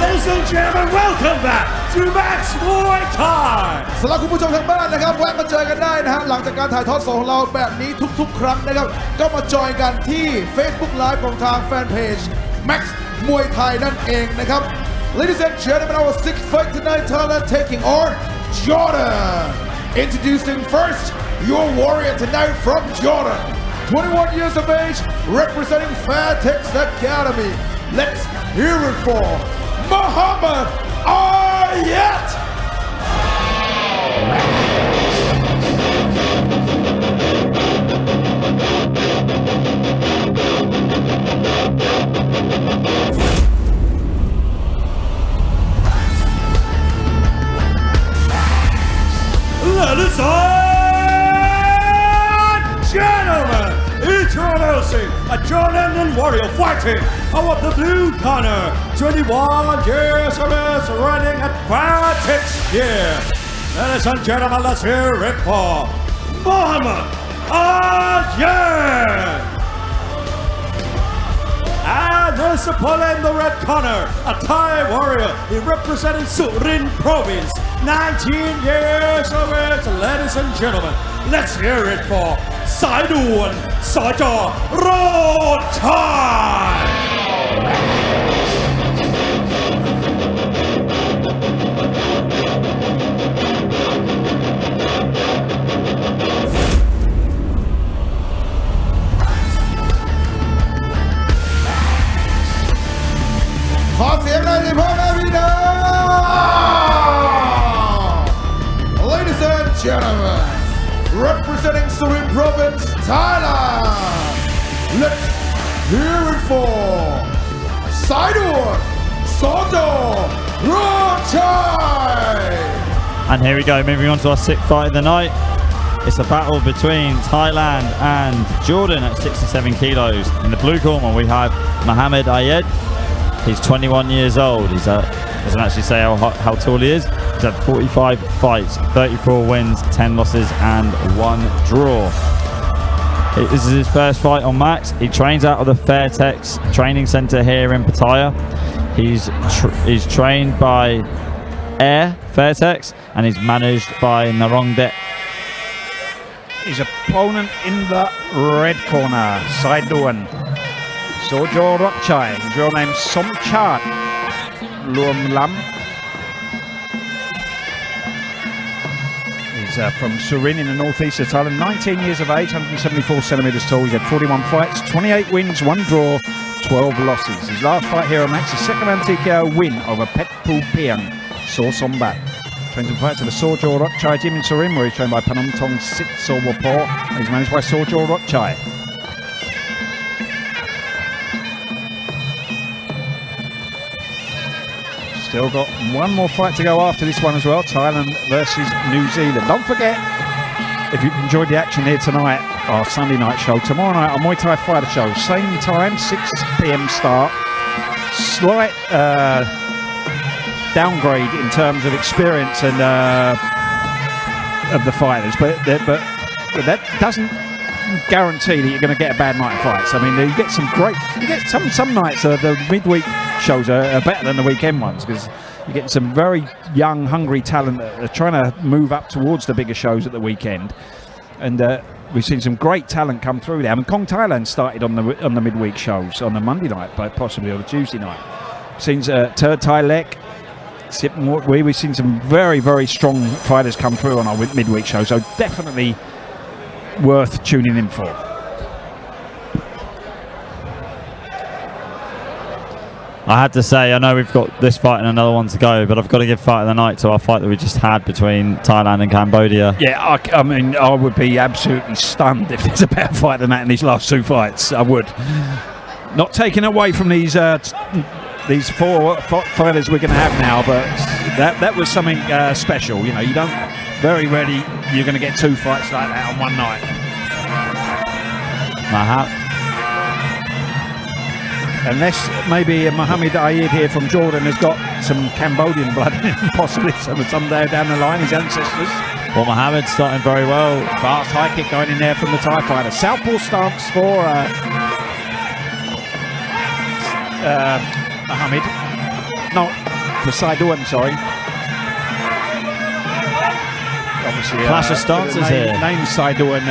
Ladies and gentlemen, welcome back to Max Muay Thai สำหรับคุณผู้ชมทางบ้านนะครับแวะมาเจอกันได้นะฮะหลังจากการถ่ายทอดสดของเราแบบนี้ทุกๆครั้งนะครับก็มาจอยกันที่ Facebook Live ของทางแฟนเพจ Max Muay Thai นั่นเองนะครับ Ladies and gentlemen, our 6th fight tonight, Thailand taking on Jordan. Introducing first your warrior tonight from Jordan, 21 years of age, representing Fairtex Academy. Let's hear it for Muhammad Ayat. Ladies and gentlemen, introducing a Jordan warrior fighting out of the blue corner, 21 years of age, running at Fairtex here. Ladies and gentlemen, let's hear it for Muhammad Ayat. And there's a opponent in the red corner, a Thai warrior. He representing Surin Province, 19 years of age. Ladies and gentlemen, let's hear it for สายด่วน S.O.R.SOR.TOIPADRIW. Ladies and gentlemen, representing Surin Province, Thailand, let's hear it for สายด่วน S.O.R.SOR.TOIPADRIW. And here we go, moving on to our 6th fight of the night. It's a battle between Thailand and Jordan at 67 kilos. In the blue corner we have Muhammad Ayat. He's 21 years old. He doesn't actually say how tall he is. He's had 45 fights, 34 wins, 10 losses and 1 draw. This is his first fight on Max. He trains out of the Fairtex training center here in Pattaya. He's trained by Air Fairtex and he's managed by Dwon. His opponent in the red corner, สายด่วน S.O.R.JOR.ROJCHAI, his real name Somchat Luom Lam. He's from Surin in the northeast of Thailand. 19 years of age, 174 centimeters tall. He's had 41 fights, 28 wins, 1 draw, 12 losses. His last fight here on Max, his second round TKO win over Pet Phu Piang, Saw Sombat. Trains and fights at the SOR.JOR.ROJCHAI gym in Surin, where he's trained by Phnom Thong Sit Sawapor. He's managed by SOR.JOR.ROJCHAI. Still got one more fight to go after this one as well. Thailand versus New Zealand. Don't forget, if you enjoyed the action here tonight, our Sunday night show, tomorrow night our Muay Thai Fighter show, same time, 6 p.m. start. Slight downgrade in terms of experience and of the fighters, but that doesn't guarantee that you're going to get a bad night of fights. I mean, you get some nights the midweek shows are better than the weekend ones, because you're getting some very young, hungry talent that are trying to move up towards the bigger shows at the weekend, and we've seen some great talent come through there. I mean, Kong Thailand started on the midweek shows on the Monday night, but possibly on the Tuesday night. Seen Third Thai Lek, SITMONCHAI. We've seen some very, very strong fighters come through on our midweek show, so definitely worth tuning in for. I had to say, I know we've got this fight and another one to go, but I've got to give fight of the night to our fight that we just had between Thailand and Cambodia. Yeah, I mean, I would be absolutely stunned if there's a better fight than that in these last 2 fights. I would. Not taking away from these 4 fighters we're going to have now, but that was something special. You know, you don't very rarely you're going to get 2 fights like that on one night. Unless maybe Mohammed Ayed here from Jordan has got some Cambodian blood in him, possibly someday down the line, his ancestors. Well, Mohammed's starting very well. Fast high kick going in there from the Thai fighter. Southpaw stance for Mohammed. No, for Saiduan, sorry. Obviously, clash of stances here. Name Saiduan,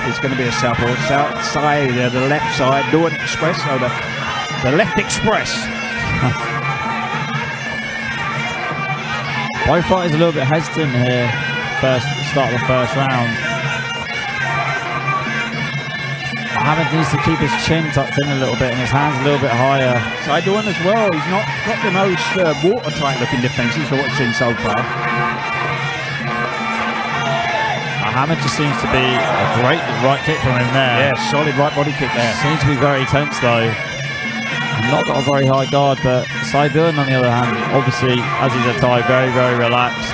it's going to be a southpaw. Side, the left side, Duan Express, so the left express. Both fighters a little bit hesitant here. Start of the first round. Mohammed needs to keep his chin tucked in a little bit and his hands a little bit higher. Saiduan as well. He's not got the most watertight looking defences for what we've seen so far. Mohammed just seems to be a great right kick from him there. Yeah, solid right body kick there. Seems to be very tense though. Not got a very high guard, but Saiduan on the other hand, obviously, as he's a Thai, very, very relaxed.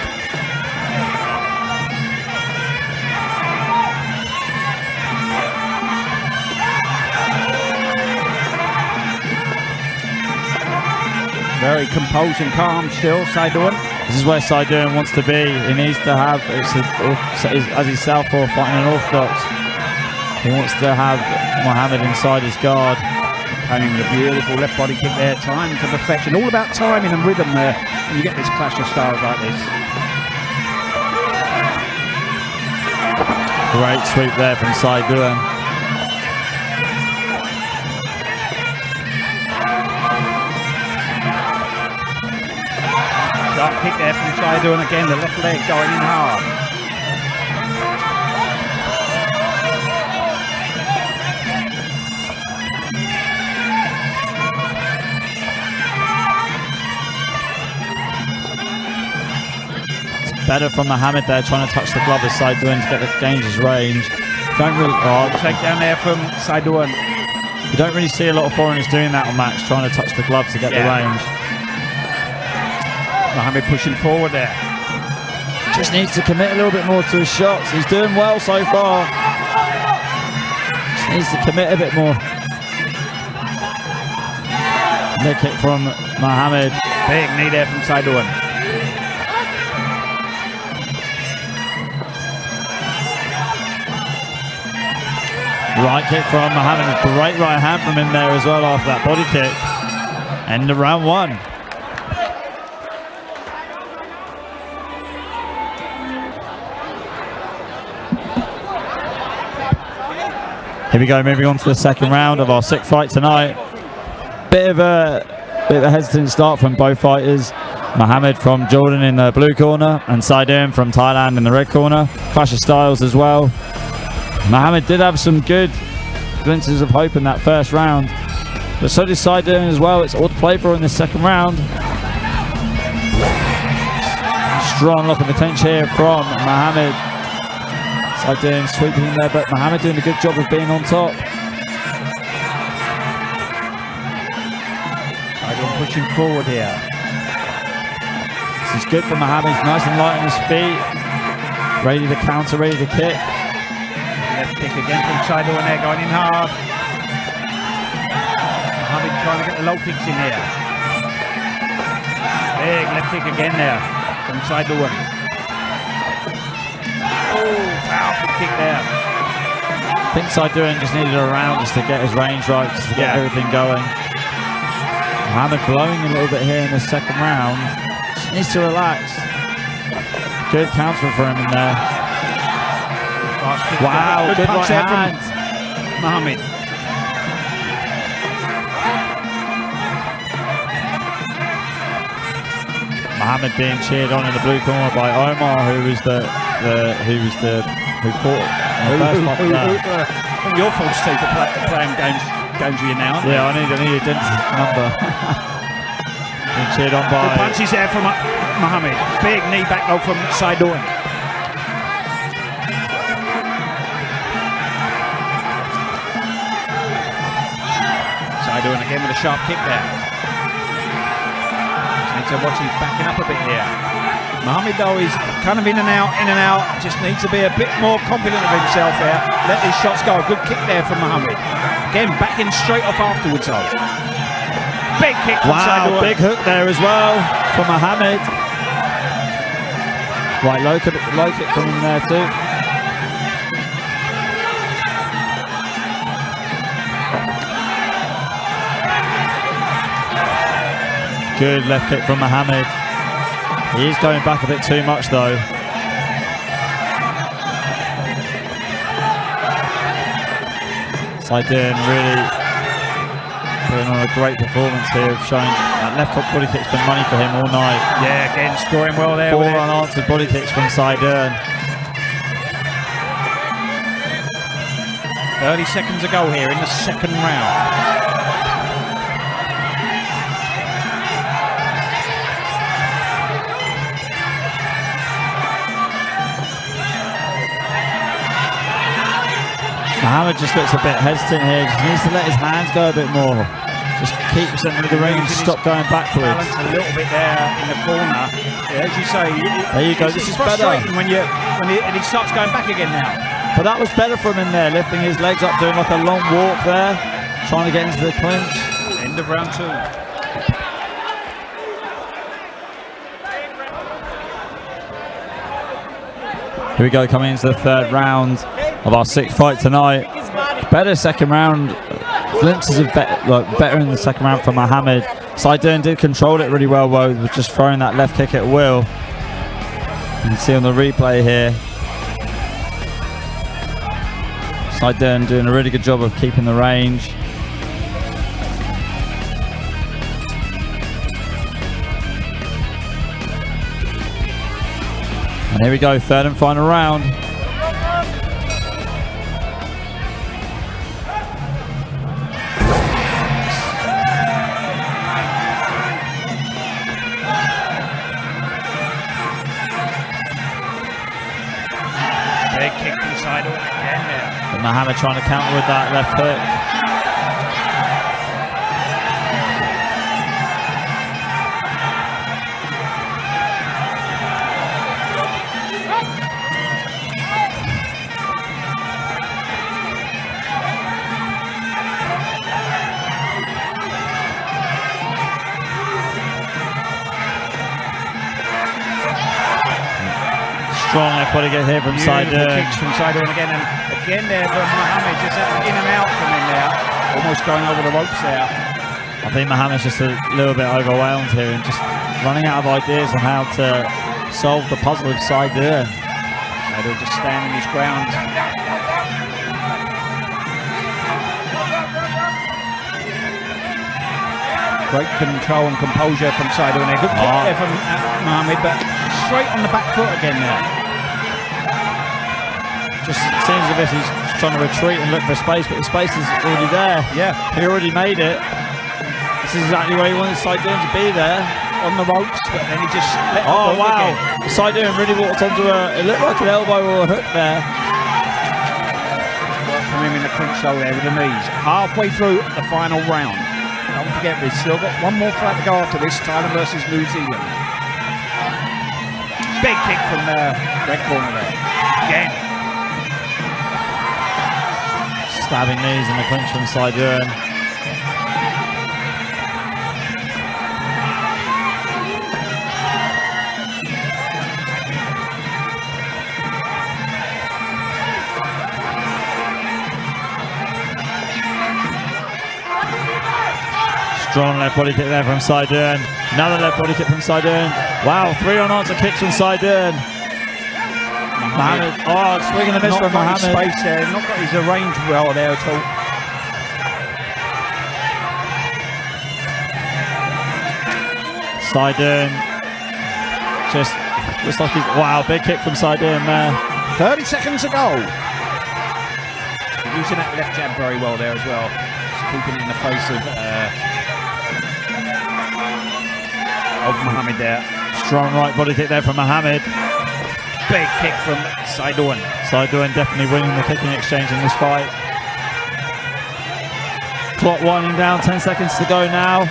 Very composed and calm still, Saiduan. This is where Saiduan wants to be. He needs to have, as he's southpaw fighting an orthodox, he wants to have Mohammed inside his guard. Paying with a beautiful left body kick there, timed to perfection. All about timing and rhythm there. And you get this clash of styles like this. Great sweep there from Saiduan. Sharp kick there from Saiduan again, the left leg going in hard. Better from Mohammed there, trying to touch the glove as Saiduan to gain his range. Don't really take down there from Saiduan. You don't really see a lot of foreigners doing that on Max, trying to touch the glove to get the range. Mohammed pushing forward there. Just needs to commit a little bit more to his shots. He's doing well so far. Just needs to commit a bit more. Leg kick from Mohammed. Big knee there from Saiduan. Right kick from Mohammed. Great right hand from him there as well after that body kick. End of round 1. Here we go, moving on to the second round of our 6th fight tonight. Bit of a hesitant start from both fighters. Mohammed from Jordan in the blue corner and Saidin from Thailand in the red corner. Clash of styles as well. Mohammed did have some good glimpses of hope in that first round, but so did Saidin as well. It's all to play for in the second round. Strong lock of the tension here from Mohammed. Saidin sweeping in there, but Mohammed doing a good job of being on top. Saidin pushing forward here. This is good for Mohammed. He's nice and light on his feet. Ready to counter, ready to kick. Left kick again from Saidin there, going in hard. Mohammed trying to get the low kicks in here. Big left kick again there from Saidin. Oh, powerful kick there. I think Saidin just needed a round just to get his range right, just to get everything going. Mohammed blowing a little bit here in the second round. Just needs to relax. Good counter for him in there. Wow, good right hand. Mohammed. Mohammed being cheered on in the blue corner by Omar, who fought in the first fight there. Your fault, Steve, for playing games with you now. Yeah, I need a identity number. Being cheered on by. Good punches there from Mohammed. Big knee back low from Saidin. Saidin again with a sharp kick there. Just need to watch, he's backing up a bit here. Mohammed though is kind of in and out, just needs to be a bit more confident of himself here. Let these shots go. A good kick there from Mohammed. Again, backing straight off afterwards though. Big kick from Saidin. Big hook there as well from Mohammed. Right, low kick from him there too. Good left kick from Mohammed. He is going back a bit too much though. Saidin really putting on a great performance here, showing that left hook body kick's been money for him all night. Yeah, again scoring well there. 4 unanswered body kicks from Saidin. 30 seconds to go here in the second round. Mohammed just looks a bit hesitant here, just needs to let his hands go a bit more. Just keep sending the range, stop going backwards. Balance a little bit there in the corner. Yeah, as you say, there you go, this is better. When he starts going back again now. But that was better from him there, lifting his legs up, doing like a long walk there, trying to get into the clinch. End of round 2. Here we go, coming into the third round of our 6th fight tonight. Better second round, glimpses of better in the second round from Mohammed. Saidin did control it really well, with just throwing that left kick at will. You can see on the replay here, Saidin doing a really good job of keeping the range. And here we go, third and final round. Big kick from Saidin again there. And Mohammed trying to counter with that left hook. Strong left body get here from Saidin. Kicks from Saidin again, and again there from Mohammed, just in and out from him there, almost going over the ropes there. I think Mohammed's just a little bit overwhelmed here and just running out of ideas on how to solve the puzzle of Saidin. Saidin just standing his ground. Great control and composure from Saidu, and a good kick there from Mohammed, but straight on the back foot again there. Just seems as if he's trying to retreat and look for space, but the space is already there. Yeah. He already made it. This is exactly where he wanted Saidu to be there. On the ropes, but then he just let Oh, it go wow. again. Saidu really walked onto it looked like an elbow or a hook there. Work from him in the clinch though there with the knees. Halfway through the final round. Don't forget, we've still got one more fight to go after this, Thailand versus New Zealand. Big kick from the red corner there. Again. Stabbing knees in the clinch from Saidu. Strong left body kick there from Saidu. Another left body kick from Saidu. Wow, 3 unanswered kicks from Saidu. Mohammed, swing and a miss from Mohammed. Space there, not got his range well there at all. Saidu. Just looks like he's, wow, big kick from Saidu there. 30 seconds to go. Using that left jab very well there as well. Just keeping it in the face of Mohammed there. Strong right body kick there from Mohammed. Big kick from Saidu. Saidu definitely winning the kicking exchange in this fight. Clock winding down, 10 seconds to go now.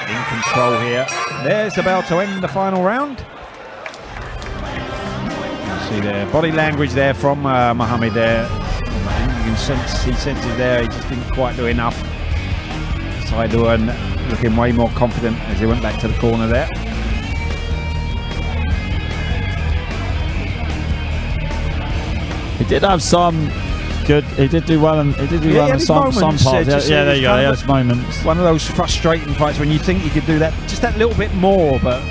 In control here. There's the bell to end the final round. See there, body language there from Mohammed there. You can sense, he senses there, he just didn't quite do enough. Saidu looking way more confident as he went back to the corner there. He did have some good, he did do well in some parts. Yeah, there you go, he has moments. One of those frustrating fights when you think you could do that just that little bit more, but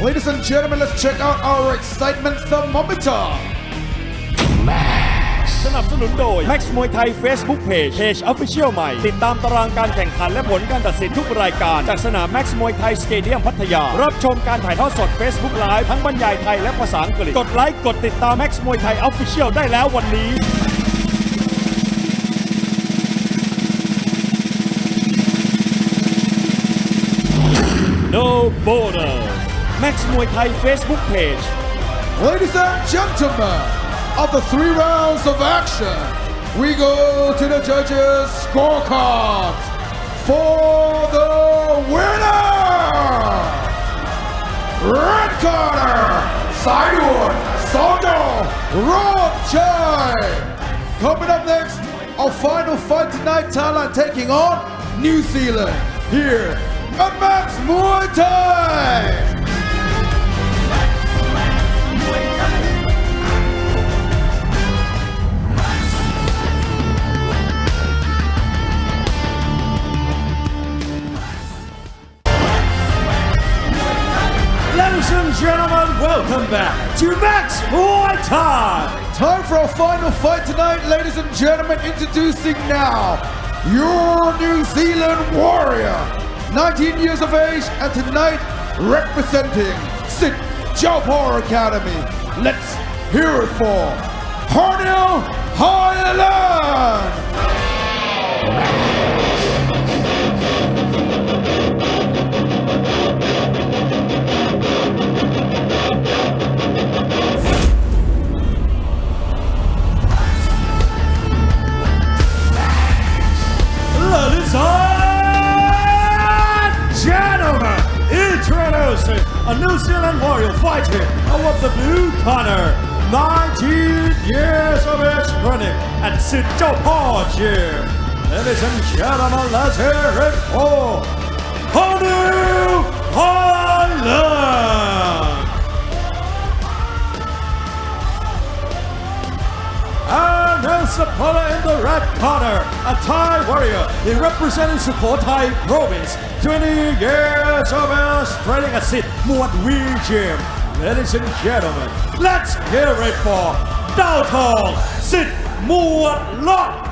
Ladies and gentlemen, let's check out our excitement thermometer. สนับสนุนโดย Max มวยไทย Facebook Page Official ใหม่ติดตามตารางการแข่งขันและผลการตัดสินทุกรายการจากสนาม Max มวยไทยสเตเดียมพัทยารับชมการถ่ายทอดสด Facebook Live ทั้งบรรยายไทยและภาษาอังกฤษกดไลค์กดติดตาม Max มวยไทย Official ได้แล้ววันนี้ No Borders Max มวยไทย Facebook Page Ladies and gentlemen, after 3 rounds of action, we go to the judges' scorecards for the winner! Red corner, Saidu SOR.JOR.ROJCHAI. Coming up next, our final fight tonight, Thailand taking on New Zealand here at Max Muay Thai. Ladies and gentlemen, welcome back to Max Muay Thai. Time for our final fight tonight, ladies and gentlemen. Introducing now your New Zealand warrior, 19 years of age, and tonight representing SITTHONGPOND Academy. Let's hear it for Parnell Highland. Ladies and gentlemen, introducing a New Zealand warrior fighting out of the blue corner, 19 years of age, running at SITTHONGPOND Gym. Ladies and gentlemen, let's hear it for Parnell Highland. And his opponent in the red corner, a Thai warrior, he representing Sukhothai province, 20 years of age, training at SITMOADLOR Gym. Ladies and gentlemen, let's hear it for Daotong SITMOADLOR.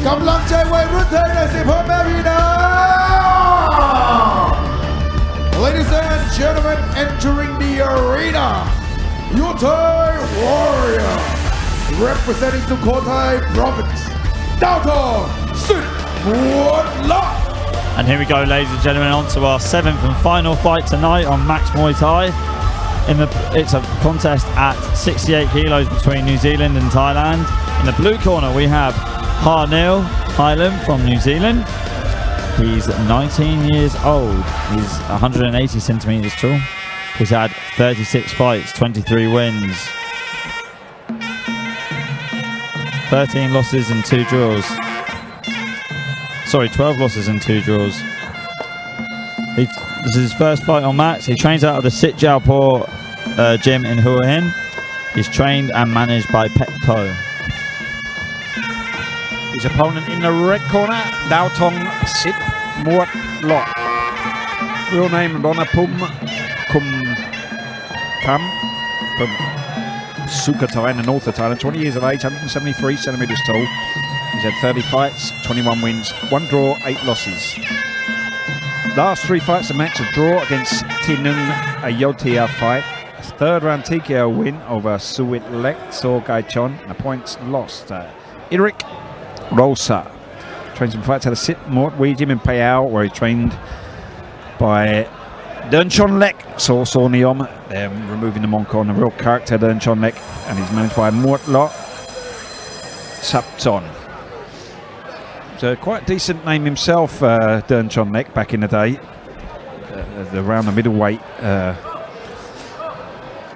กำลังใจวัยรุ่นไทยหน่อยสิพ่อแม่พี่น้อง Ladies and gentlemen, entering the arena, your Thai warrior, representing Sukhothai Province, Daotong SITMOADLOR. And here we go, ladies and gentlemen, on to our 7th and final fight tonight on Max Muay Thai. It's a contest at 68 kilos between New Zealand and Thailand. In the blue corner, we have Parnell Highland from New Zealand. He's 19 years old. He's 180 centimeters tall. He's had 36 fights, 23 wins, 13 losses and 2 draws. Sorry, 12 losses and 2 draws. This is his first fight on Max. He trains out of the SITJALPOR gym in Hua Hin. He's trained and managed by Petto. His opponent in the red corner, Daotong SITMOADLOR. Real name Bonapum Kumkam from Sukhothai in the north of Thailand. 20 years of age, 173 centimeters tall. He's had 30 fights, 21 wins, 1 draw, 8 losses. Last 3 fights of Max, a draw against Tinung Ayotia fight. A 3rd round TKO win over Suwit Lek Sorgaechon, and a points lost. Eric Rosa trained some fights at the SITMOADLOR gym in Payao, where he trained by Dernchon Lek SOR.SOR Neom. They're removing the monk on the real character Dernchon Lek, and he's managed by Muatlot Sapton. It's a quite decent name himself, Dernchon Lek, back in the day, around the middleweight.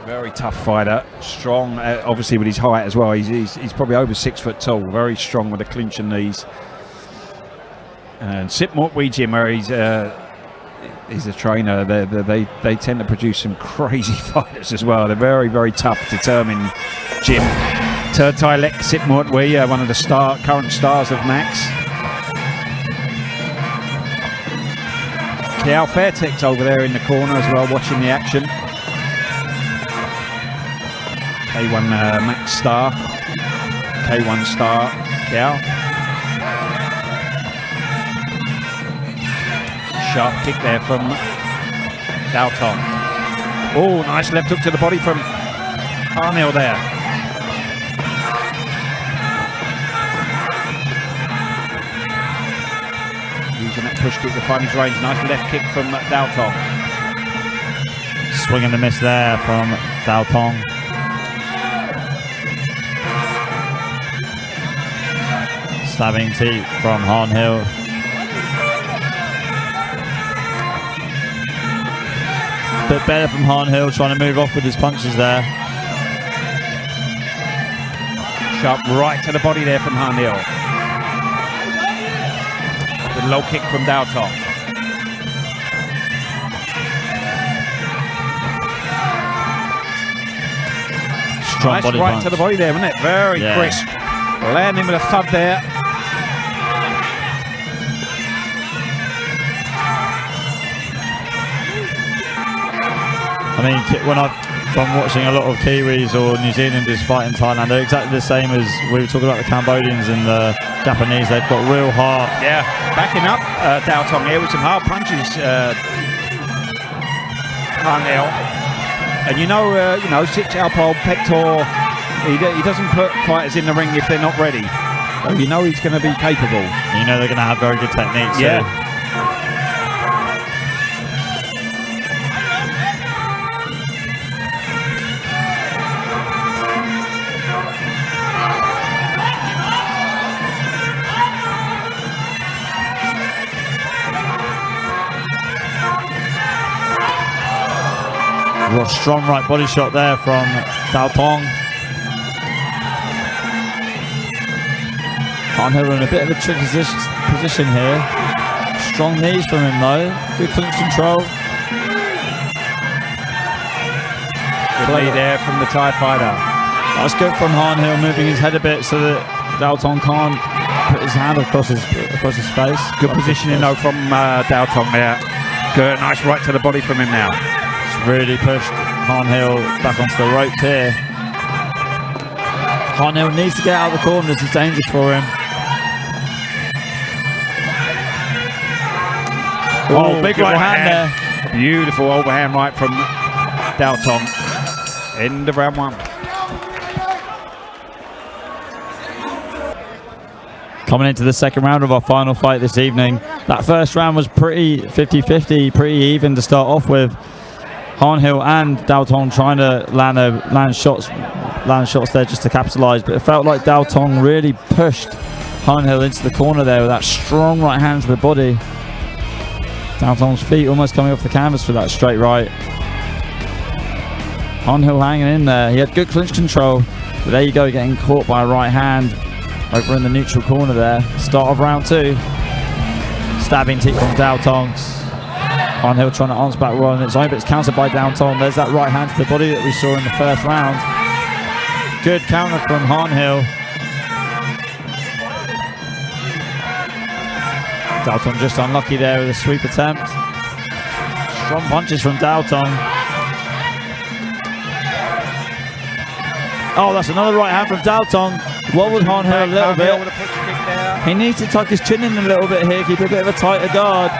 Very tough fighter, strong, obviously with his height as well. He's probably over 6 foot tall, very strong with the clinch and knees. And SITMOADLOR gym, where he's a trainer, they tend to produce some crazy fighters as well. They're very, very tough, determined gym. Thai Lek SITMOADLOR, one of the current stars of Max. Kiao Fairtex over there in the corner as well, watching the action. K1 Max star, K1 star Kiao. Sharp kick there from Daotong. Oh, nice left hook to the body from Harnhill there. Using that push kick to find his range. Nice left kick from Daotong. Swing and a miss there from Daotong. Stabbing teeth from Harnhill. Bit better from Harnhill, trying to move off with his punches there. Sharp right to the body there from Harnhill. The low kick from Daotong. Strong Nice body right punch to the body there, wasn't it? Very crisp. Landing with a thud there. I mean, from watching a lot of Kiwis or New Zealanders fight in Thailand, they're exactly the same as we were talking about the Cambodians and the Japanese. They've got real heart. Yeah, backing up Daotong here with some hard punches. Parnell, and you know, SITJALPOR, Petto, he doesn't put fighters in the ring if they're not ready. So you know he's going to be capable. You know they're going to have very good techniques. Yeah. So. Well, strong right body shot there from Daotong. Harnhill in a bit of a tricky position here. strong knees from him though. Good clinch control. Good lead there from the Thai fighter. That's good from Harnhill, moving his head a bit so that Daotong can't put his hand across his face. Good positioning though from Daotong there. Good, nice right to the body from him now. It's really pushed Harnhill back onto the ropes here. Harnhill needs to get out of the corner. This is dangerous for him. Oh, big right hand there. Beautiful overhand right from Daotong. End of round 1. Coming into the second round of our final fight this evening. That first round was pretty 50-50, pretty even to start off with. Harnhill and Daotong trying to land shots there just to capitalise, but it felt like Daotong really pushed Harnhill into the corner there with that strong right hand to the body. Daotong's feet almost coming off the canvas for that straight right. Harnhill hanging in there. He had good clinch control, but there you go, getting caught by a right hand over in the neutral corner there. Start of round 2. Stabbing kick from Daotong. Harnhill trying to answer back well on its own, but it's countered by Daotong. There's that right hand to the body that we saw in the first round. Good counter from Harnhill. Daotong just unlucky there with a sweep attempt. Strong punches from Daotong. Oh, that's another right hand from Daotong. Wobbled Harnhill a little bit. He needs to tuck his chin in a little bit here, keep a bit of a tighter guard.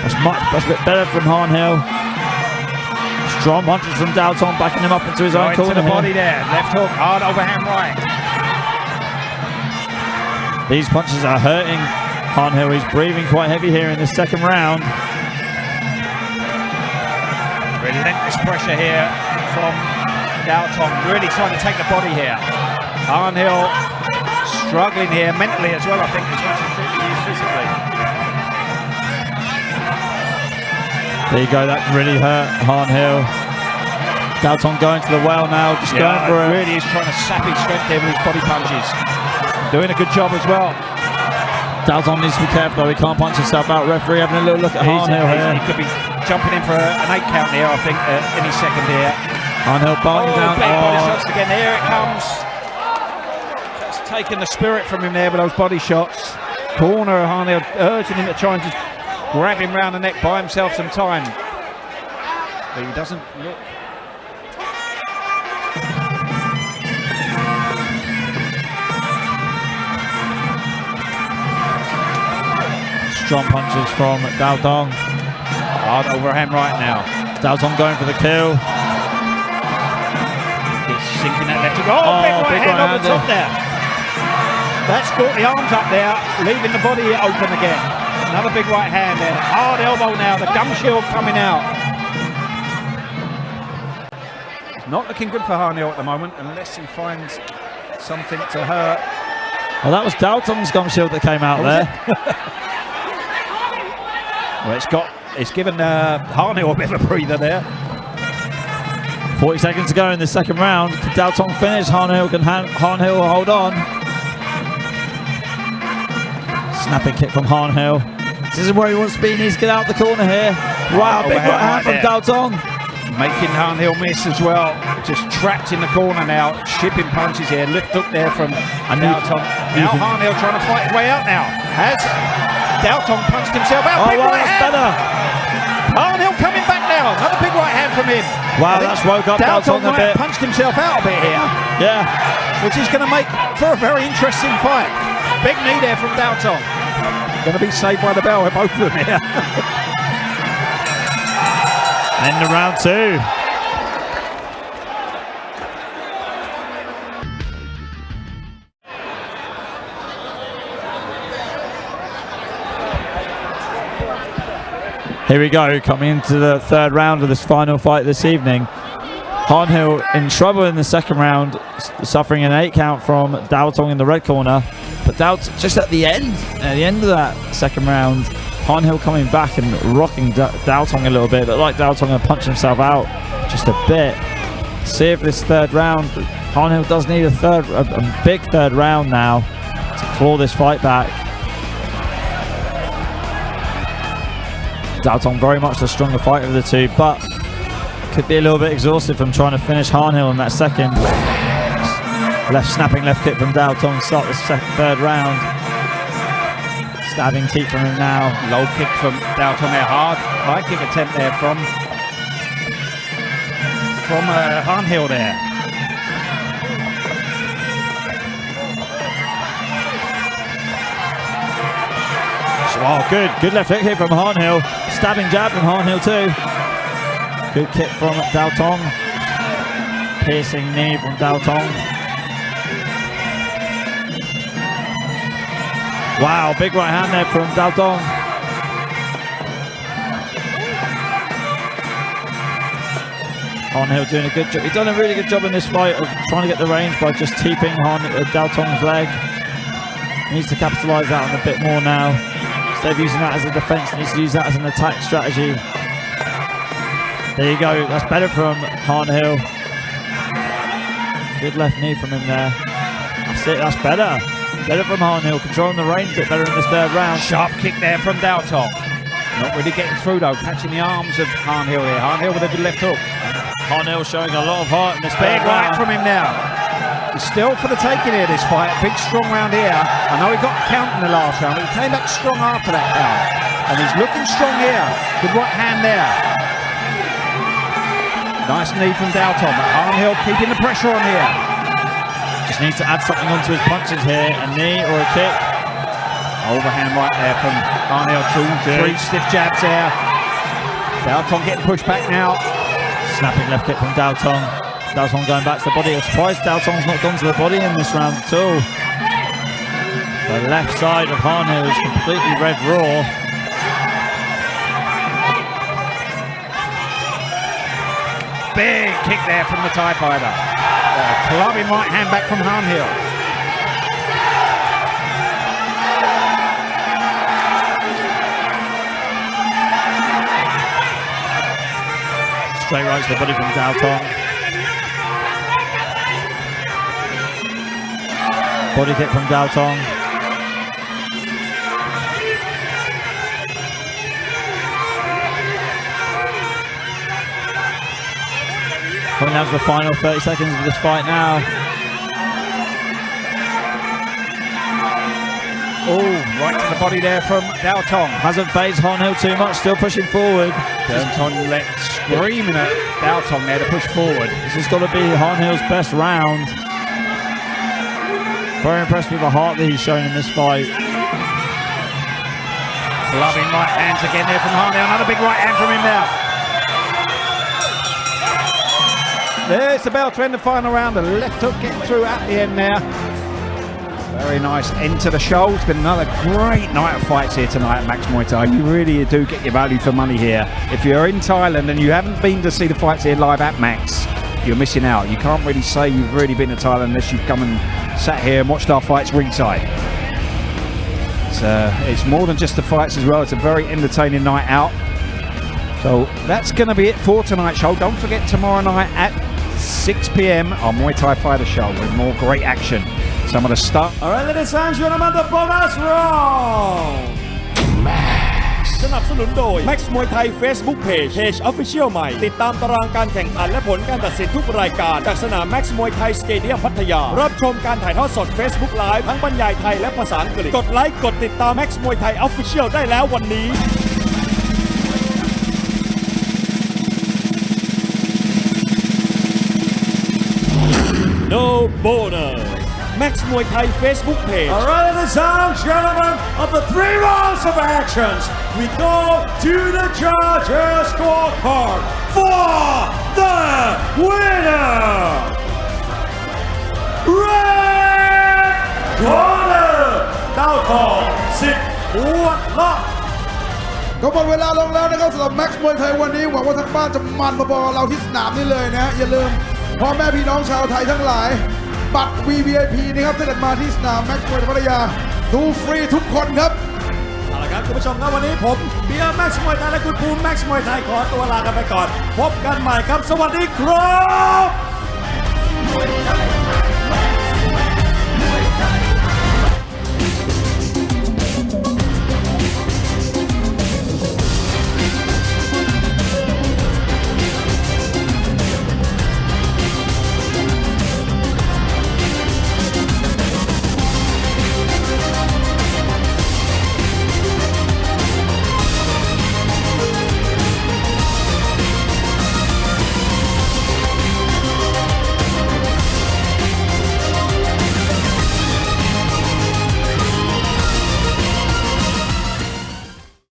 That's a bit better from Harnhill. Strong punches from Daotong, backing him up into his own corner. To the body there, left hook, hard overhand right. These punches are hurting Harnhill. He's breathing quite heavy here in the second round. Relentless pressure here from Daotong, really trying to take the body here. Harnhill struggling here mentally as well, I think, as much as he is physically. There you go, that really hurt Harnhill. Daotong going to the well now, just going for it. Really is trying to sap his strength there with his body punches. Doing a good job as well. Daotong needs to be careful though, he can't punch himself out. Referee having a little look at Harnhill here. He could be jumping in for an 8 count here, I think, any second here. Harnhill barking down. Body shots again, here it comes. Just taking the spirit from him there with those body shots. Corner of Harnhill, urging him to try and just grab him round the neck, buy himself some time. But he doesn't look. Strong punches from Daotong. Hard overhand right now. Daotong going for the kill. He's sinking that left. Oh, big right hand over the top there. That's brought the arms up there, leaving the body open again. Another big right hand there. Hard elbow now, the gum shield coming out. Not looking good for Harnhill at the moment, unless he finds something to hurt. Well, that was Daotong's gum shield that came out there. Well, it's given Harnhill a bit of a breather there. 40 seconds to go in the second round. Can Daotong finish? Harnhill hold on. Snapping kick from Harnhill. This isn't where he wants to be. He needs to get out the corner here. Wow, big right hand from Daotong. Making Harnhill miss as well. Just trapped in the corner now. Shipping punches here. Lift hook there from Daotong. Now Harnhill trying to fight his way out now. Has Daotong punched himself out. Big right hand. Better. Harnhill coming back now. Another big right hand from him. Wow, that's woke up Daotong a bit. Punched himself out a bit here. Yeah. Which is going to make for a very interesting fight. Big knee there from Daotong. Going to be saved by the bell with both of them here. End of round 2. Here we go, coming into the third round of this final fight this evening. Harnhill in trouble in the second round, suffering an 8 count from Daotong in the red corner. But just at the end of that second round, Harnhill coming back and rocking Daotong a little bit. But like Daotong going to punch himself out just a bit. See if this third round, Harnhill does need a big third round now to claw this fight back. Dao Tong very much the stronger fighter of the two, but could be a little bit exhausted from trying to finish HARNILL in that second. Left snapping left kick from Dao Tong to start the third round. Stabbing teeth from him now. Low kick from Dao Tong there, high kick attempt there from HARNILL there. Oh, good left kick from HARNILL. Stabbing jab from HARNILL too. Good kick from Dao Tong. Piercing knee from Dao Tong. Wow, big right hand there from Dao Tong. HARNILL doing a good job. He's done a really good job in this fight of trying to get the range by just keeping Dao Tong's leg. He needs to capitalise that on a bit more now. Instead of using that as a defence, he needs to use that as an attack strategy. There you go, that's better from HARNILL. Good left knee from him there. That's it, that's better. Better from HARNILL, controlling the range a bit better in this third round. Sharp kick there from Dao Tong. Not really getting through though, catching the arms of HARNILL here. HARNILL with a good left hook. HARNILL showing a lot of heart in this Big third right round. from him now. He's still for the taking here, this fight. Big strong round here. I know he got a count in the last round, but he came back strong after that count. And he's looking strong here. Good right hand there. Nice knee from Dao Tong. HARNILL keeping the pressure on here. Just needs to add something onto his punches here. A knee or a kick. Overhand right there from HARNILL. 2, 3 stiff jabs there. Dao Tong getting pushed back now. Snapping left kick from Dao Tong. Dao Tong going back to the body. I'm surprised Dao Tong's not gone to the body in this round at all. The left side of HARNILL is completely red raw. Big kick there from the Thai fighter. Clubbing right hand back from HARNILL. Straight right to the body from Dao Tong. Body kick from Dao Tong. Coming down to the final 30 seconds of this fight now. Oh, right to the body there from Dao Tong. Hasn't phased HARNILL too much, still pushing forward. Dao Tong screaming at Dao Tong there to push forward. This has got to be HARNILL's best round. Very impressed with the heart that he's shown in this fight. Clubbing right hands again there from HARNILL. Another big right hand from him now. There's the bell to end the final round. The left hook getting through at the end there. Very nice end to the show. It's been another great night of fights here tonight at Max Muay Thai. You really do get your value for money here. If you're in Thailand and you haven't been to see the fights here live at Max, you're missing out. You can't really say you've really been to Thailand unless you've come and sat here and watched our fights ringside. It's more than just the fights as well. It's a very entertaining night out. So that's going to be it for tonight's show. Don't forget tomorrow night at 6 p.m. our Muay Thai Fighter Show with more great action. Some of the stuff. All right, ladies and gentlemen, the bonus round. สนับสนุนโดย Max Muay Thai Facebook Page Official ใหม่ติดตามตารางการแข่งขันและผลการตัดสินทุกรายการจากสนาม Max Muay Thai Stadium พัทยารับชมการถ่ายทอดสด Facebook Live ทั้งบรรยายไทยและภาษาอังกฤษกดไลค์กดติดตาม Max Muay Thai Official ได้แล้ววันนี้ No bonus. Max Muay Thai Facebook page. All right, ladies and gentlemen, of the 3 rounds of actions, we go to the judges' scorecard for the winner. Red corner, Dao Tong, SITMONCHAI. ก็หมดเวลาลงแล้วนะครับสำหรับแม็กซ์มวยไทยวันนี้หวังว่าทั้งบ้านจะมันพอๆเราที่สนามนี้เลยนะอย่าลืมพ่อแม่พี่น้องชาวไทยทั้งหลายบัตร VVIP นะครับถ้าเกิดมาที่สนามแม็กซ์มวยไทยพัทยาดูฟรีทุกคนครับ เอาละครับคุณผู้ชมครับวันนี้ผมเบียร์แม็กซ์มวยไทยและคุณภูมิแม็กซ์มวยไทยขอตัวลากันไปก่อนพบกันใหม่ครับสวัสดีครับ